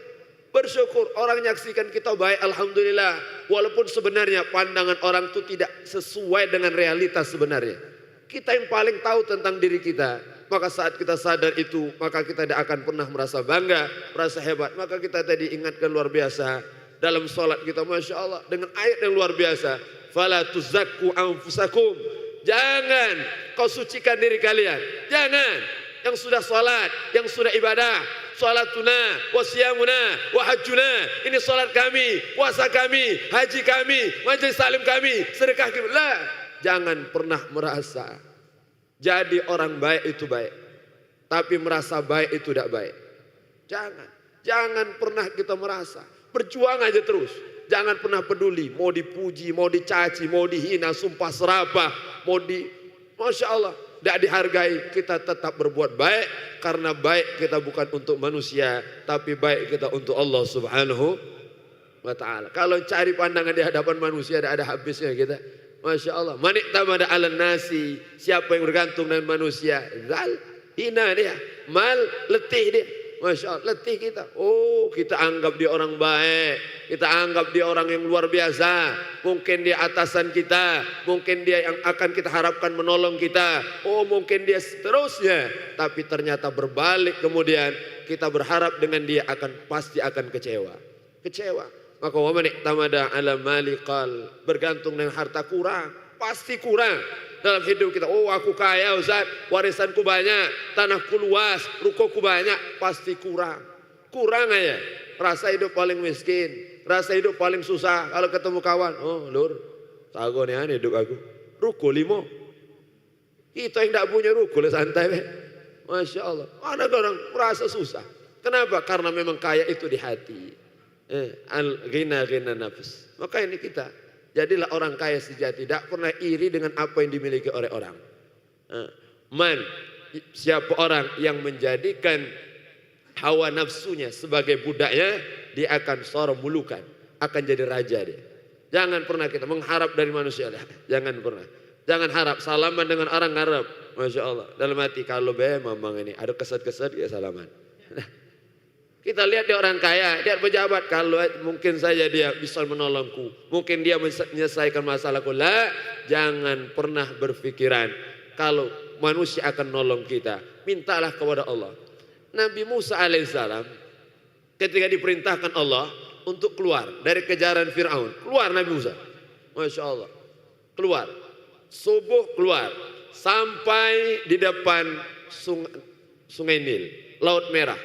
Bersyukur orang menyaksikan kita baik, alhamdulillah. Walaupun sebenarnya pandangan orang itu tidak sesuai dengan realitas sebenarnya. Kita yang paling tahu tentang diri kita. Maka saat kita sadar itu, maka kita tidak akan pernah merasa bangga, merasa hebat. Maka kita tadi ingatkan luar biasa dalam sholat kita, Masya Allah, dengan ayat yang luar biasa. Fala tuzakku anfusakum. Jangan kau sucikan diri kalian. Jangan. Yang sudah sholat, yang sudah ibadah, sholatuna, wasiyamuna, wahajuna. Ini sholat kami, puasa kami, haji kami, majelis salim kami, sedekah kami. Lah, jangan pernah merasa jadi orang baik itu baik, tapi merasa baik itu tidak baik. Jangan pernah kita merasa. Berjuang aja terus. Jangan pernah peduli, mau dipuji, mau dicaci, mau dihina, sumpah serapah, Masya Allah, tidak dihargai. Kita tetap berbuat baik, karena baik kita bukan untuk manusia, tapi baik kita untuk Allah Subhanahu wa ta'ala. Kalau cari pandangan di hadapan manusia, tidak ada habisnya kita. Masya Allah. Manik tamada ala nasi. Siapa yang bergantung dengan manusia, zal, hina dia. Mal, letih dia. Masya Allah, letih kita. Oh, kita anggap dia orang baik. Kita anggap dia orang yang luar biasa. Mungkin dia atasan kita. Mungkin dia yang akan kita harapkan menolong kita. Oh, mungkin dia seterusnya. Tapi ternyata berbalik kemudian kita berharap dengan dia pasti akan kecewa. Kecewa. Maka waman iktamada ala mali qal, bergantung dengan harta kurang, pasti kurang dalam hidup kita. Oh, aku kaya Ustaz, warisanku banyak, tanahku luas, rukoku banyak, pasti kurang. Kurang aja. Rasa hidup paling miskin, rasa hidup paling susah. Kalau ketemu kawan, oh lur, tagonean hidup aku. Ruko 5. Kita yang tidak punya rukun santai. Masya Allah. Ada orang merasa susah. Kenapa? Karena memang kaya itu di hati. Al-ghina nafs. Maka ini kita. Jadilah orang kaya sejati. Tidak pernah iri dengan apa yang dimiliki oleh orang. Siapa orang yang menjadikan hawa nafsunya sebagai budaknya, dia akan seorang mulukan. Akan jadi raja dia. Jangan pernah kita mengharap dari manusia. Jangan pernah. Jangan harap salaman dengan orang Arab. Masya Allah. Dalam hati kalau memang ini ada keset-keset ya salaman. Kita lihat dia orang kaya, dia pejabat. Kalau mungkin saja dia bisa menolongku, mungkin dia menyelesaikan masalahku. Lah, jangan pernah berpikiran kalau manusia akan nolong kita. Mintalah kepada Allah. Nabi Musa alaihissalam ketika diperintahkan Allah untuk keluar dari kejaran Fir'aun, keluar Nabi Musa. Masya Allah. Keluar. Subuh keluar. Sampai di depan sungai Nil, Laut Merah.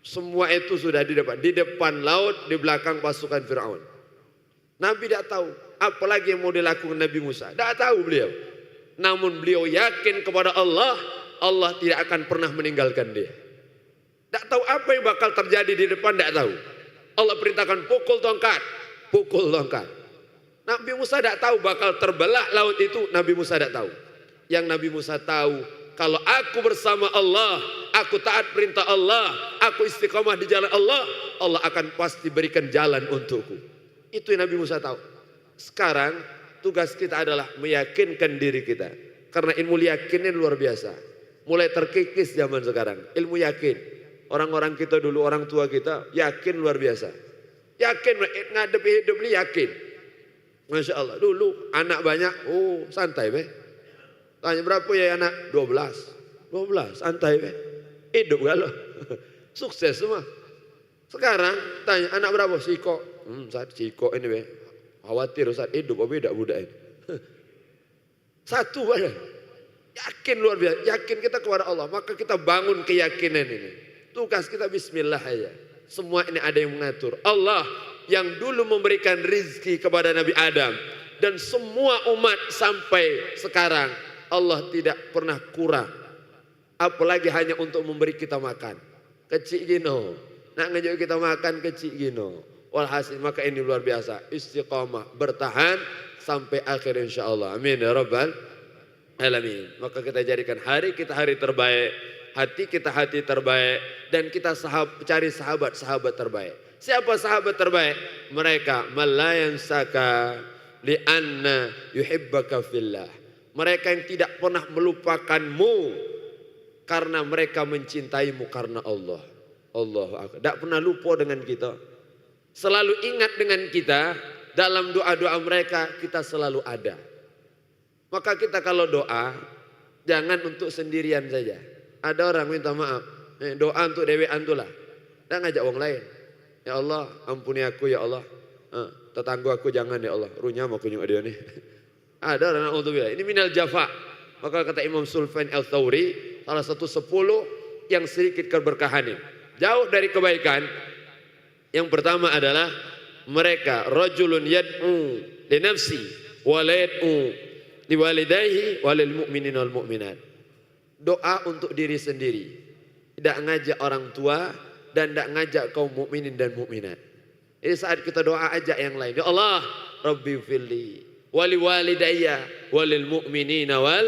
Semua itu sudah di depan laut, di belakang pasukan Fir'aun. Nabi tidak tahu apalagi yang mau dilakukan Nabi Musa. Tidak tahu beliau. Namun beliau yakin kepada Allah, Allah tidak akan pernah meninggalkan dia. Tidak tahu apa yang bakal terjadi di depan, tidak tahu. Allah perintahkan pukul tongkat, pukul tongkat. Nabi Musa tidak tahu bakal terbelah laut itu, Nabi Musa tidak tahu. Yang Nabi Musa tahu, kalau aku bersama Allah, aku taat perintah Allah, aku istiqomah di jalan Allah, Allah akan pasti berikan jalan untukku. Itu yang Nabi Musa tahu. Sekarang tugas kita adalah meyakinkan diri kita. Karena ilmu yakinnya luar biasa. Mulai terkikis zaman sekarang, ilmu yakin. Orang-orang kita dulu, orang tua kita, yakin luar biasa. Yakin, ngadepi hidup ini yakin. Masya Allah, dulu anak banyak, santai be. Tanya berapa ya anak? 12, santai be. Hidup galau. Sukses semua. Sekarang tanya anak berapa? Siko. Siko ini be. Khawatir Ustaz, hidup apa tidak budak ini. Satu badan. Yakin luar biasa. Yakin kita kepada Allah. Maka kita bangun keyakinan ini. Tugas kita bismillah aja. Semua ini ada yang mengatur. Allah yang dulu memberikan rizki kepada Nabi Adam. Dan semua umat sampai sekarang. Allah tidak pernah kurang. Apalagi hanya untuk memberi kita makan. Kecil gino. Nak ngejauh kita makan kecil gino. Walhasil maka ini luar biasa. Istiqamah. Bertahan sampai akhir insyaAllah. Amin ya Rabbal Alamin. Maka kita jadikan hari kita hari terbaik. Hati kita hati terbaik. Dan kita cari sahabat-sahabat terbaik. Siapa sahabat terbaik? Mereka malayan saka li'anna yuhibbaka fillah. Mereka yang tidak pernah melupakanmu karena mereka mencintaimu karena Allah. Allah tidak pernah lupa dengan kita. Selalu ingat dengan kita. Dalam doa-doa mereka kita selalu ada. Maka kita kalau doa jangan untuk sendirian saja. Ada orang minta maaf, doa untuk dewean tu lah. Dan ngajak orang lain. Ya Allah, ampuni aku ya Allah. Tetangga aku jangan ya Allah. Runya mau kunjung dia ni. Ada orang untuk bilang ini minal jafa. Maka kata Imam Sulfan Al-Thawri, salah satu 10 yang sedikit keberkahannya. Jauh dari kebaikan. Yang pertama adalah mereka rajulun yad'u li nafsi wa la yad'u li walidayhi wa lil mu'minin wal mu'minat. Doa untuk diri sendiri. Tidak ngajak orang tua dan tidak ngajak kaum mukminin dan mukminat. Jadi saat kita doa ajak yang lain. Ya Allah, Rabbi filli wali walidayya walil mu'minina wal,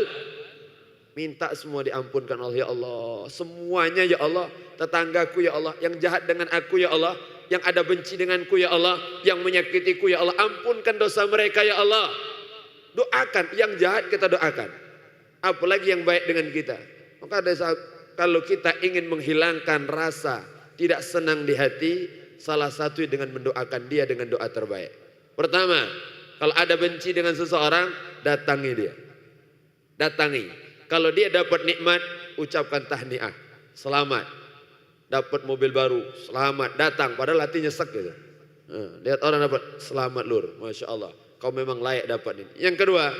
minta semua diampunkan Allah ya Allah. Semuanya ya Allah, tetanggaku ya Allah, yang jahat dengan aku ya Allah, yang ada benci denganku ya Allah, yang menyakitiku ya Allah, ampunkan dosa mereka ya Allah. Doakan yang jahat kita doakan. Apalagi yang baik dengan kita. Maka ada saat kalau kita ingin menghilangkan rasa tidak senang di hati, salah satu dengan mendoakan dia dengan doa terbaik. Pertama, kalau ada benci dengan seseorang, datangi dia. Datangi. Kalau dia dapat nikmat, ucapkan tahniah. Selamat. Dapat mobil baru, selamat. Datang, padahal hati nyesek gitu. Lihat orang dapat, selamat lur. Masya Allah. Kau memang layak dapat ini. Yang kedua,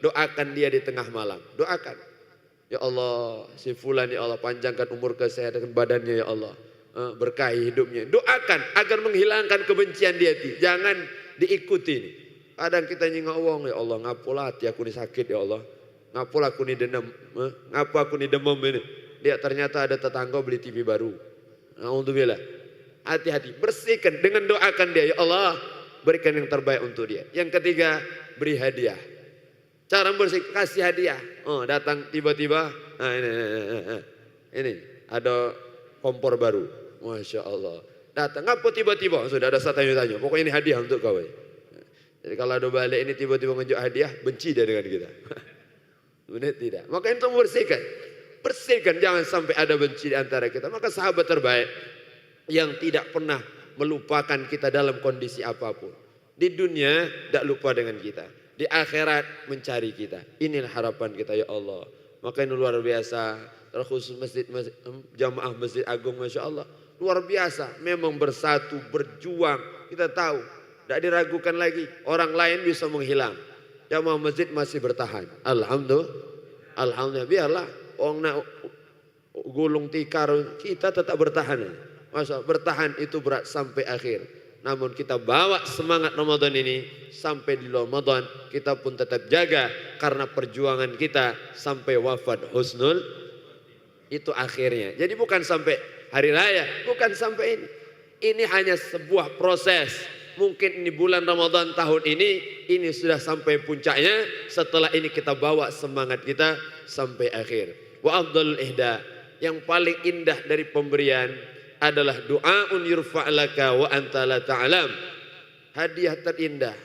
doakan dia di tengah malam. Doakan. Ya Allah, si fulan ya Allah, panjangkan umur kesehatan badannya ya Allah. Berkahi hidupnya. Doakan agar menghilangkan kebencian di hati. Jangan diikuti. Kadang kita nyingak uang, ya Allah ngapulah hati aku ini sakit ya Allah. Ngapo aku nih demam, ngapa aku nih demam ini? Dia ternyata ada tetangga beli TV baru. Alhamdulillah. Hati-hati, bersihkan dengan doakan dia, ya Allah, berikan yang terbaik untuk dia. Yang ketiga, beri hadiah. Cara bersih, kasih hadiah. Oh, datang tiba-tiba, nah ini ada kompor baru. Masya Allah. Datang, ngapa tiba-tiba? Sudah ada saya tanya-tanya, pokoknya ini hadiah untuk kau. Jadi kalau ada balik ini tiba-tiba ngejuk hadiah, benci dia dengan kita. Benar tidak? Maka itu membersihkan. Bersihkan, jangan sampai ada benci di antara kita. Maka sahabat terbaik yang tidak pernah melupakan kita dalam kondisi apapun. Di dunia tidak lupa dengan kita. Di akhirat mencari kita. Inilah harapan kita, ya Allah. Maka ini luar biasa. Terkhusus jamaah Masjid Agung, Masya Allah. Luar biasa. Memang bersatu, berjuang. Kita tahu. Tidak diragukan lagi. Orang lain bisa menghilang. Jamaah masjid masih bertahan. Alhamdulillah. Alhamdulillah. Biarlah. Orang nak gulung tikar, kita tetap bertahan. Masa bertahan itu berat sampai akhir. Namun kita bawa semangat Ramadan ini sampai di Ramadan, kita pun tetap jaga karena perjuangan kita sampai wafat husnul itu akhirnya. Jadi bukan sampai hari raya, bukan sampai ini. Ini hanya sebuah proses. Mungkin ini bulan Ramadan tahun ini sudah sampai puncaknya. Setelah ini kita bawa semangat kita sampai akhir. Wa afdalul ihda, yang paling indah dari pemberian adalah doaun yurfa'laka wa anta la ta'lam. Hadiah terindah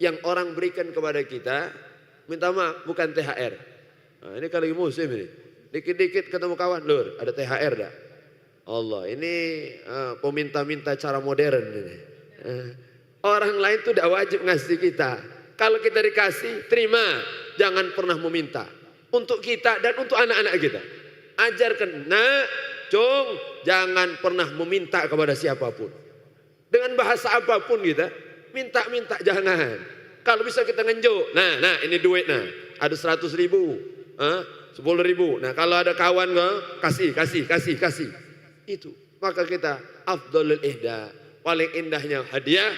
yang orang berikan kepada kita, minta maaf, bukan THR. Nah, ini kalau lagi musim ini, dikit-dikit ketemu kawan, lur, ada THR dah. Allah, ini peminta-minta cara modern ini. Orang lain tuh tidak wajib ngasih kita. Kalau kita dikasih, terima. Jangan pernah meminta. Untuk kita dan untuk anak-anak kita. Ajarkan, nak, Cung, jangan pernah meminta kepada siapapun. Dengan bahasa apapun kita, minta-minta jangan. Kalau bisa kita ngenjuk, nah ini duit, nah ada 100 ribu, 10 ribu. Nah kalau ada kawan, kasih. Itu, maka kita afdalul ihda, paling indahnya hadiah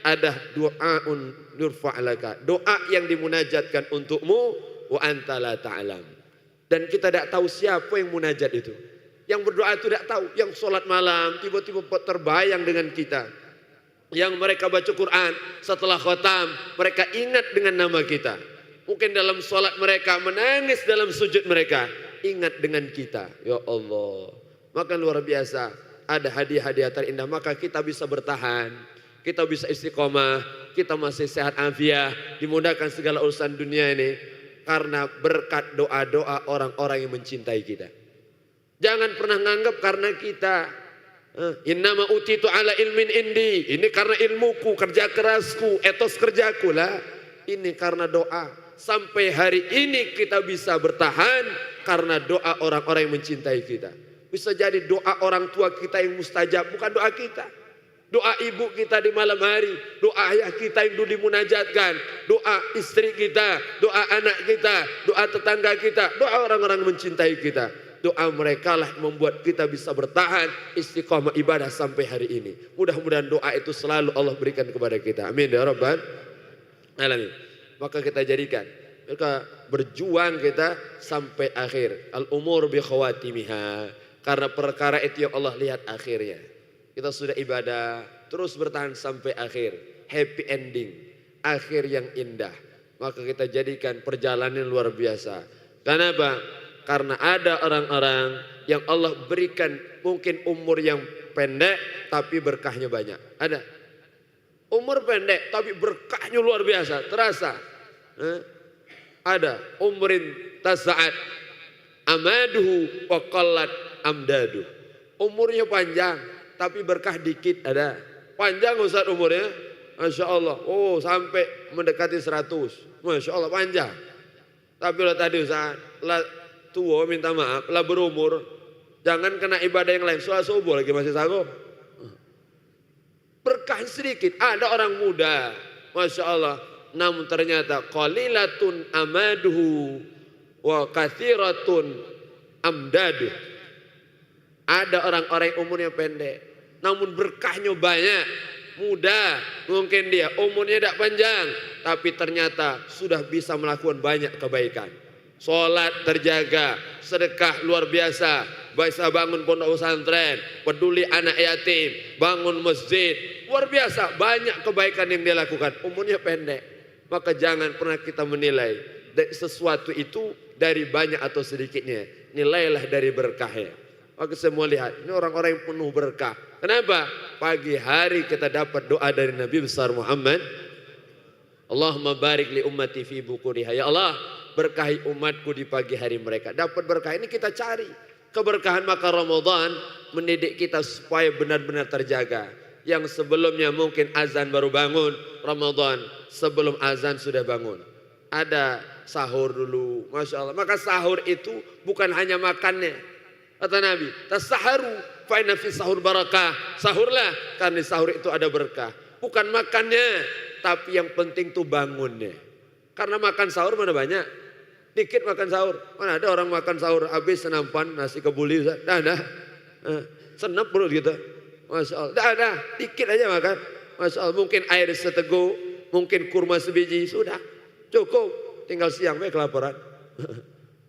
ada doaun nurfa'laka, doa yang dimunajatkan untukmu wa anta la ta'lam. Dan kita tidak tahu siapa yang munajat itu. Yang berdoa itu tidak tahu. Yang sholat malam tiba-tiba terbayang dengan kita. Yang mereka baca Quran setelah khatam, mereka ingat dengan nama kita. Mungkin dalam sholat mereka menangis, dalam sujud mereka ingat dengan kita. Ya Allah. Maka luar biasa. Ada hadiah-hadiah terindah. Maka kita bisa bertahan. Kita bisa istiqomah. Kita masih sehat afiat. Dimudahkan segala urusan dunia ini. Karena berkat doa-doa orang-orang yang mencintai kita. Jangan pernah nganggap karena kita innama utitu ala ilmin indi, ini karena ilmuku, kerja kerasku, etos kerjaku lah. Ini karena doa. Sampai hari ini kita bisa bertahan karena doa orang-orang yang mencintai kita. Bisa jadi doa orang tua kita yang mustajab, bukan doa kita. Doa ibu kita di malam hari, doa ayah kita yang dulu dimunajatkan, doa istri kita, doa anak kita, doa tetangga kita, doa orang-orang yang mencintai kita. Doa mereka lah membuat kita bisa bertahan istiqamah ibadah sampai hari ini. Mudah-mudahan doa itu selalu Allah berikan kepada kita. Amin ya rabbal alamin. Maka kita jadikan, maka berjuang kita sampai akhir. Al-umur bi khawatimiha. Karena perkara itu yang Allah lihat akhirnya. Kita sudah ibadah, terus bertahan sampai akhir. Happy ending, akhir yang indah. Maka kita jadikan perjalanan luar biasa. Kenapa? Karena ada orang-orang yang Allah berikan mungkin umur yang pendek tapi berkahnya banyak. Ada. Umur pendek tapi berkahnya luar biasa, terasa. Ada umurin tasa'at amaduhu wa qallat amdaduh. Umurnya panjang tapi berkah dikit ada. Panjang Ustaz umurnya. Masya Allah. Oh sampai mendekati 100. Masya Allah panjang. Tapi lah tadi Ustaz, tua minta maaf, lah berumur, jangan kena ibadah yang lain, soal subuh lagi masih sanggup. Berkah sedikit, ada orang muda, Masya Allah, namun ternyata qalilatun amaduhu wa kathiratun amdaduh. Ada orang-orang yang umurnya pendek, namun berkahnya banyak, muda, mungkin dia umurnya tidak panjang, tapi ternyata sudah bisa melakukan banyak kebaikan. sholat terjaga, sedekah luar biasa, bisa bangun pondok pesantren, peduli anak yatim, bangun masjid, luar biasa, banyak kebaikan yang dia lakukan. Umurnya pendek, maka jangan pernah kita menilai sesuatu itu dari banyak atau sedikitnya, nilailah dari berkahnya. Maka semua lihat, ini orang-orang yang penuh berkah. Kenapa? Pagi hari kita dapat doa dari Nabi besar Muhammad, Allahumma barik li ummati fi bukuriha. Ya Allah, berkahi umatku di pagi hari mereka. Dapat berkah ini kita cari. Keberkahan maka Ramadan mendidik kita supaya benar-benar terjaga. Yang sebelumnya mungkin azan baru bangun, Ramadan sebelum azan sudah bangun. Ada sahur dulu, Masya Allah. Maka sahur itu bukan hanya makannya. Kata Nabi, tasaharu fa inna fi sahur barakah. Sahurlah karena di sahur itu ada berkah. Bukan makannya, tapi yang penting tuh bangunnya. Karena makan sahur mana banyak? Dikit makan sahur. Mana ada orang makan sahur habis senampan nasi kebuli, Ustaz? Dah ada. Senap perut kita. Masya Allah. Dah ada. Dikit aja makan. Masya Allah. Mungkin air seteguk, mungkin kurma sebiji, sudah. Cukup. Tinggal siang baik kelaparan.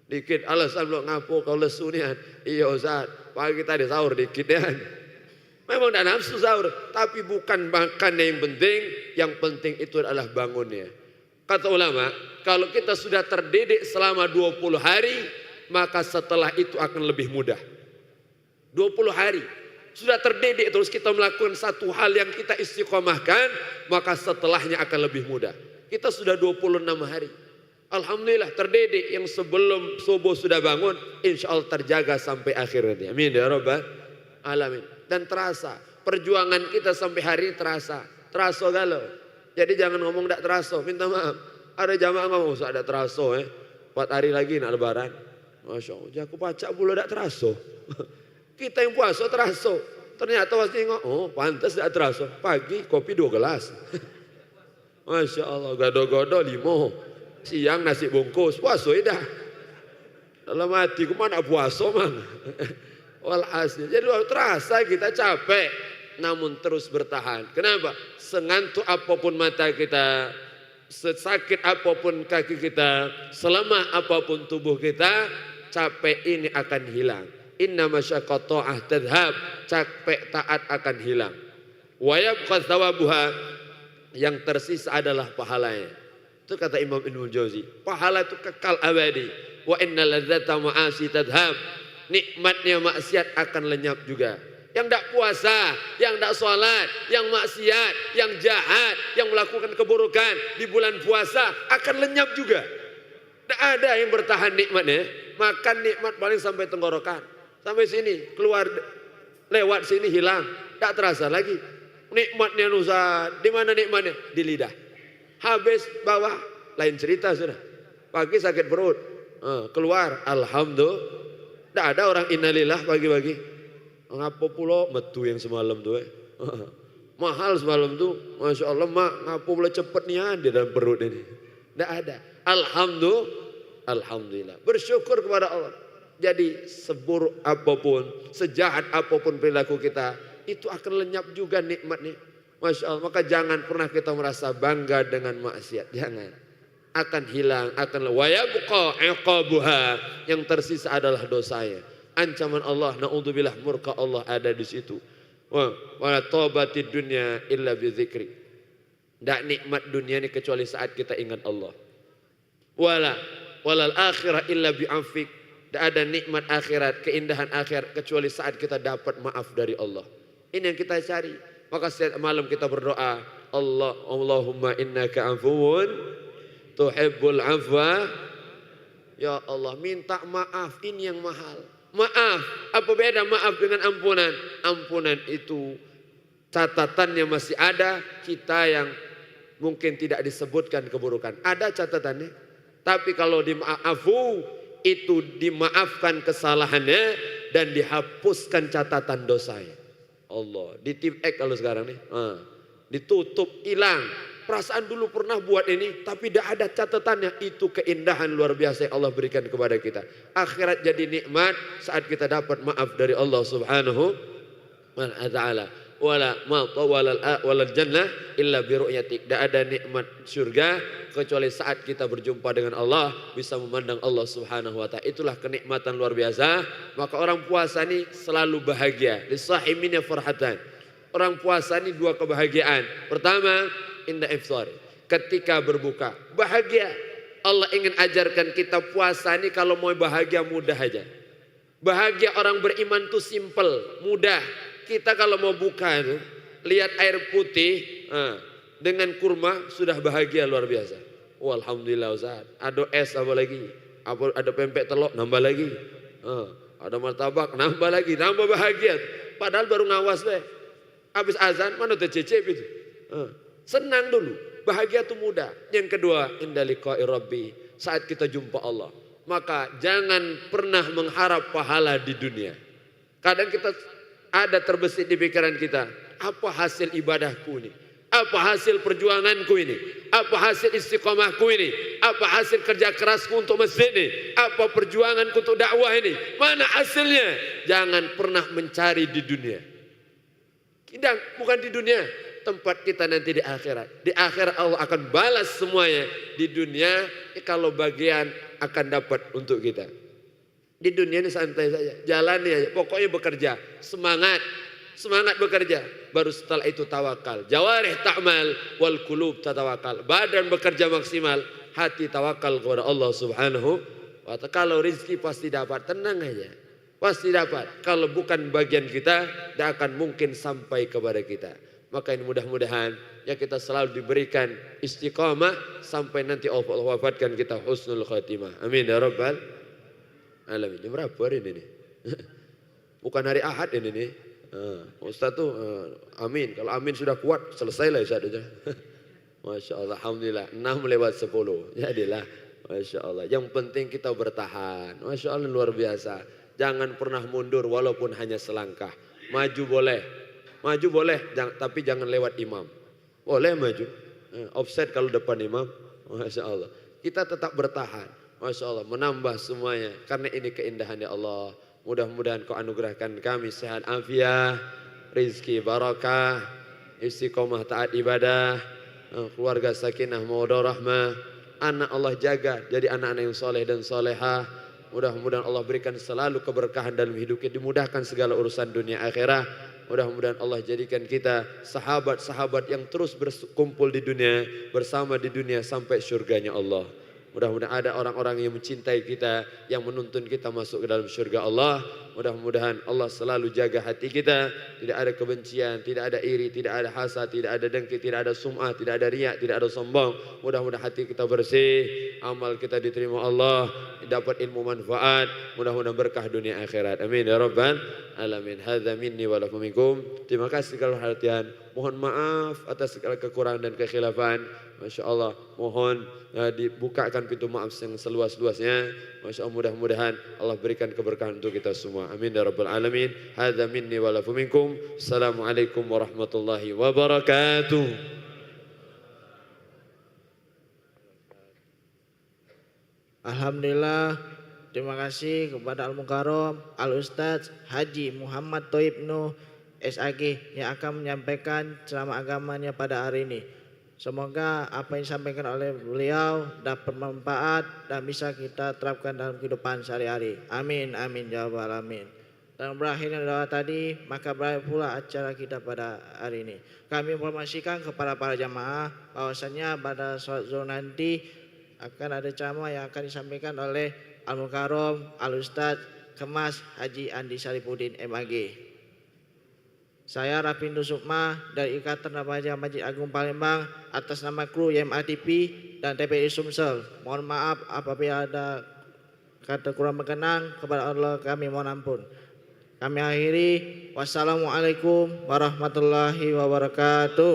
Dikit alasan belum ngapo kau lesu nih. Iya Ustaz, pagi tadi sahur dikit ya. Memang tidak nafsu sahur, tapi bukan makannya yang penting itu adalah bangunnya. Kata ulama, kalau kita sudah terdidik selama 20 hari, maka setelah itu akan lebih mudah. 20 hari sudah terdidik terus kita melakukan satu hal yang kita istiqomahkan, maka setelahnya akan lebih mudah. Kita sudah 26 hari. Alhamdulillah terdidik, yang sebelum subuh sudah bangun, insya Allah terjaga sampai akhir nanti. Amin ya rabbal alamin. Dan terasa perjuangan kita sampai hari ini terasa galau. Jadi jangan ngomong tidak terasa, minta maaf. Ada jamaah ngomong ada terasa 4 hari lagi nak lebaran. Masya Allah, aku pacak pula tidak terasa. Kita yang puasa terasa. Ternyata pasti oh pantas tidak terasa. Pagi kopi 2 gelas. Masya Allah, gado-gado 5. Siang nasi bungkus, puasa dah. Dalam hatiku mana puasa mang. Walhasil, jadi terasa kita capek, namun terus bertahan. Kenapa? Sengantuk apapun mata kita, sesakit apapun kaki kita, selemah apapun tubuh kita, capek ini akan hilang. Inna masyaqqat ta'ah tadhhab, capek taat akan hilang. Wa yabqa thawabuha, yang tersisa adalah pahalanya. Itu kata Imam Ibnul Jauzi, pahala itu kekal abadi. Wa inna ladzata ma'asi tadhhab, nikmatnya maksiat akan lenyap juga. Yang tidak puasa, yang tidak sholat, yang maksiat, yang jahat, yang melakukan keburukan di bulan puasa akan lenyap juga. Tidak ada yang bertahan nikmatnya. Makan nikmat paling sampai tenggorokan, sampai sini, keluar lewat sini hilang, tidak terasa lagi. Nikmatnya nusa, di mana nikmatnya? Di lidah. Habis bawah lain cerita sudah. Pagi sakit perut, keluar alhamdulillah. Tidak ada orang innalillah pagi-pagi. Ngapo pulau metu yang semalam tuh. Mahal semalam tuh, Masya Allah mak ngapo pula cepet nih di dalam perut ini. Tidak ada. Alhamdulillah. Bersyukur kepada Allah. Jadi seburuk apapun, sejahat apapun perilaku kita, itu akan lenyap juga nikmatnya. Masya Allah, maka jangan pernah kita merasa bangga dengan maksiat. Jangan. Akan hilang, akan wa yabqa iqabuha, yang tersisa adalah dosanya. Ancaman Allah, naudzubillah, murka Allah ada di situ. Wa taubatid dunya illa bizikri. Tidak nikmat dunia ini kecuali saat kita ingat Allah. Walal akhirah illa bi'afik. Tidak ada nikmat akhirat, keindahan akhirat kecuali saat kita dapat maaf dari Allah. Ini yang kita cari. Maka setiap malam kita berdoa, Allahumma innaka afuwun tuhibbul afwa. Ya Allah, minta maaf, ini yang mahal. Maaf, apa beda maaf dengan ampunan? Ampunan itu catatannya masih ada, kita yang mungkin tidak disebutkan keburukan. Ada catatannya. Tapi kalau dimaafu, itu dimaafkan kesalahannya dan dihapuskan catatan dosanya. Allah, di tip X kalau sekarang nih, ditutup, hilang. Perasaan dulu pernah buat ini, tapi tidak ada catatannya. Itu keindahan luar biasa yang Allah berikan kepada kita. Akhirat jadi nikmat saat kita dapat maaf dari Allah Subhanahu wa ta'ala. walal jannah illa bi ru'yatik. Tidak ada nikmat surga kecuali saat kita berjumpa dengan Allah, bisa memandang Allah Subhanahu wa taala. Itulah kenikmatan luar biasa. Maka orang puasa ini selalu bahagia. Lisahimina farhatan. Orang puasa ini dua kebahagiaan. Pertama, inda iftar, ketika berbuka bahagia. Allah ingin ajarkan kita puasa ini kalau mau bahagia mudah aja. Bahagia orang beriman itu simple, mudah. Kita kalau mau buka itu, lihat air putih dengan kurma sudah bahagia luar biasa. Alhamdulillah Ustaz. Ada es apa lagi? Ada pempek telur nambah lagi. Ada martabak nambah lagi, nambah bahagia. Padahal baru ngawas deh. Habis azan mana tercecep itu. Senang dulu. Bahagia itu mudah. Yang kedua, inda liqa'i rabbi, saat kita jumpa Allah. Maka jangan pernah mengharap pahala di dunia. Kadang kita ada terbesit di pikiran kita, apa hasil ibadahku ini? Apa hasil perjuanganku ini? Apa hasil istiqomahku ini? Apa hasil kerja kerasku untuk masjid ini? Apa perjuanganku untuk dakwah ini? Mana hasilnya? Jangan pernah mencari di dunia. Bukan di dunia, tempat kita nanti di akhirat. Di akhirat Allah akan balas semuanya. Di dunia kalau bagian akan dapat untuk kita. Di dunia ini santai saja, jalani aja, pokoknya bekerja, semangat bekerja. Baru setelah itu tawakal. Jawarih ta'mal wal qulub tatawakal. Badan bekerja maksimal, hati tawakal kepada Allah Subhanahu wa ta'ala. Kalau rezeki pasti dapat, tenang aja. Pasti dapat. Kalau bukan bagian kita, tidak akan mungkin sampai kepada kita. Maka ini mudah-mudahan ya kita selalu diberikan istiqamah sampai nanti Allah wafatkan kita husnul khatimah. Amin ya rabbal alamin. Jam berapa hari ini nih? Bukan hari Ahad ini nih. Ustaz tuh amin. Kalau amin sudah kuat selesailah Ustaz. Masya Allah. Alhamdulillah 6:10. Jadilah. Masya Allah. Yang penting kita bertahan. Masya Allah luar biasa. Jangan pernah mundur walaupun hanya selangkah. Maju boleh, tapi jangan lewat imam. Boleh maju, offset kalau depan imam. Masya Allah. Kita tetap bertahan. Masya Allah, menambah semuanya. Karena ini keindahan ya Allah. Mudah-mudahan kau anugerahkan kami sehat afiat, rizki barakah, istiqomah taat ibadah, keluarga sakinah mawaddah rahmah. Anak Allah jaga jadi anak-anak yang soleh dan solehah. Mudah-mudahan Allah berikan selalu keberkahan dalam hidup kita, dimudahkan segala urusan dunia akhirat. Mudah-mudahan Allah jadikan kita sahabat-sahabat yang terus berkumpul di dunia, bersama di dunia sampai surganya Allah. Mudah-mudahan ada orang-orang yang mencintai kita, yang menuntun kita masuk ke dalam surga Allah. Mudah-mudahan Allah selalu jaga hati kita. Tidak ada kebencian, tidak ada iri, tidak ada hasad, tidak ada dengki, tidak ada sum'ah, tidak ada riak, tidak ada sombong. Mudah-mudahan hati kita bersih, amal kita diterima Allah, dapat ilmu manfaat. Mudah-mudahan berkah dunia akhirat. Amin ya rabbal alamin. Hadza minni wa lakum minkum. Terima kasih segala perhatian. Mohon maaf atas segala kekurangan dan kekhilafan. Masya Allah, mohon dibukakan pintu maaf yang seluas-luasnya. Masya Allah, mudah-mudahan Allah berikan keberkahan untuk kita semua. Amin ya rabbal alamin. Hadza minni wa lakum minkum. Assalamualaikum warahmatullahi wabarakatuh. Alhamdulillah, terima kasih kepada Al-Mukarram Al-Ustadz Haji Muhammad Thoib Nuh SAG yang akan menyampaikan ceramah agamanya pada hari ini. Semoga apa yang disampaikan oleh beliau dapat bermanfaat dan bisa kita terapkan dalam kehidupan sehari-hari. Amin, amin, ya rabbal alamin. Dan berakhirnya doa tadi, maka berakhir pula acara kita pada hari ini. Kami informasikan kepada para jamaah bahwasanya pada sholat zuhur nanti akan ada ceramah yang akan disampaikan oleh Al-Mukarram Al-Ustadz Kemas Haji Andi Saripudin MAG. Saya Rapindo Sukma dari Ikatan Remaja Masjid Agung Palembang atas nama kru YMATP dan TPI Sumsel. Mohon maaf apabila ada kata kurang berkenan, kepada Allah kami mohon ampun. Kami akhiri, wassalamualaikum warahmatullahi wabarakatuh.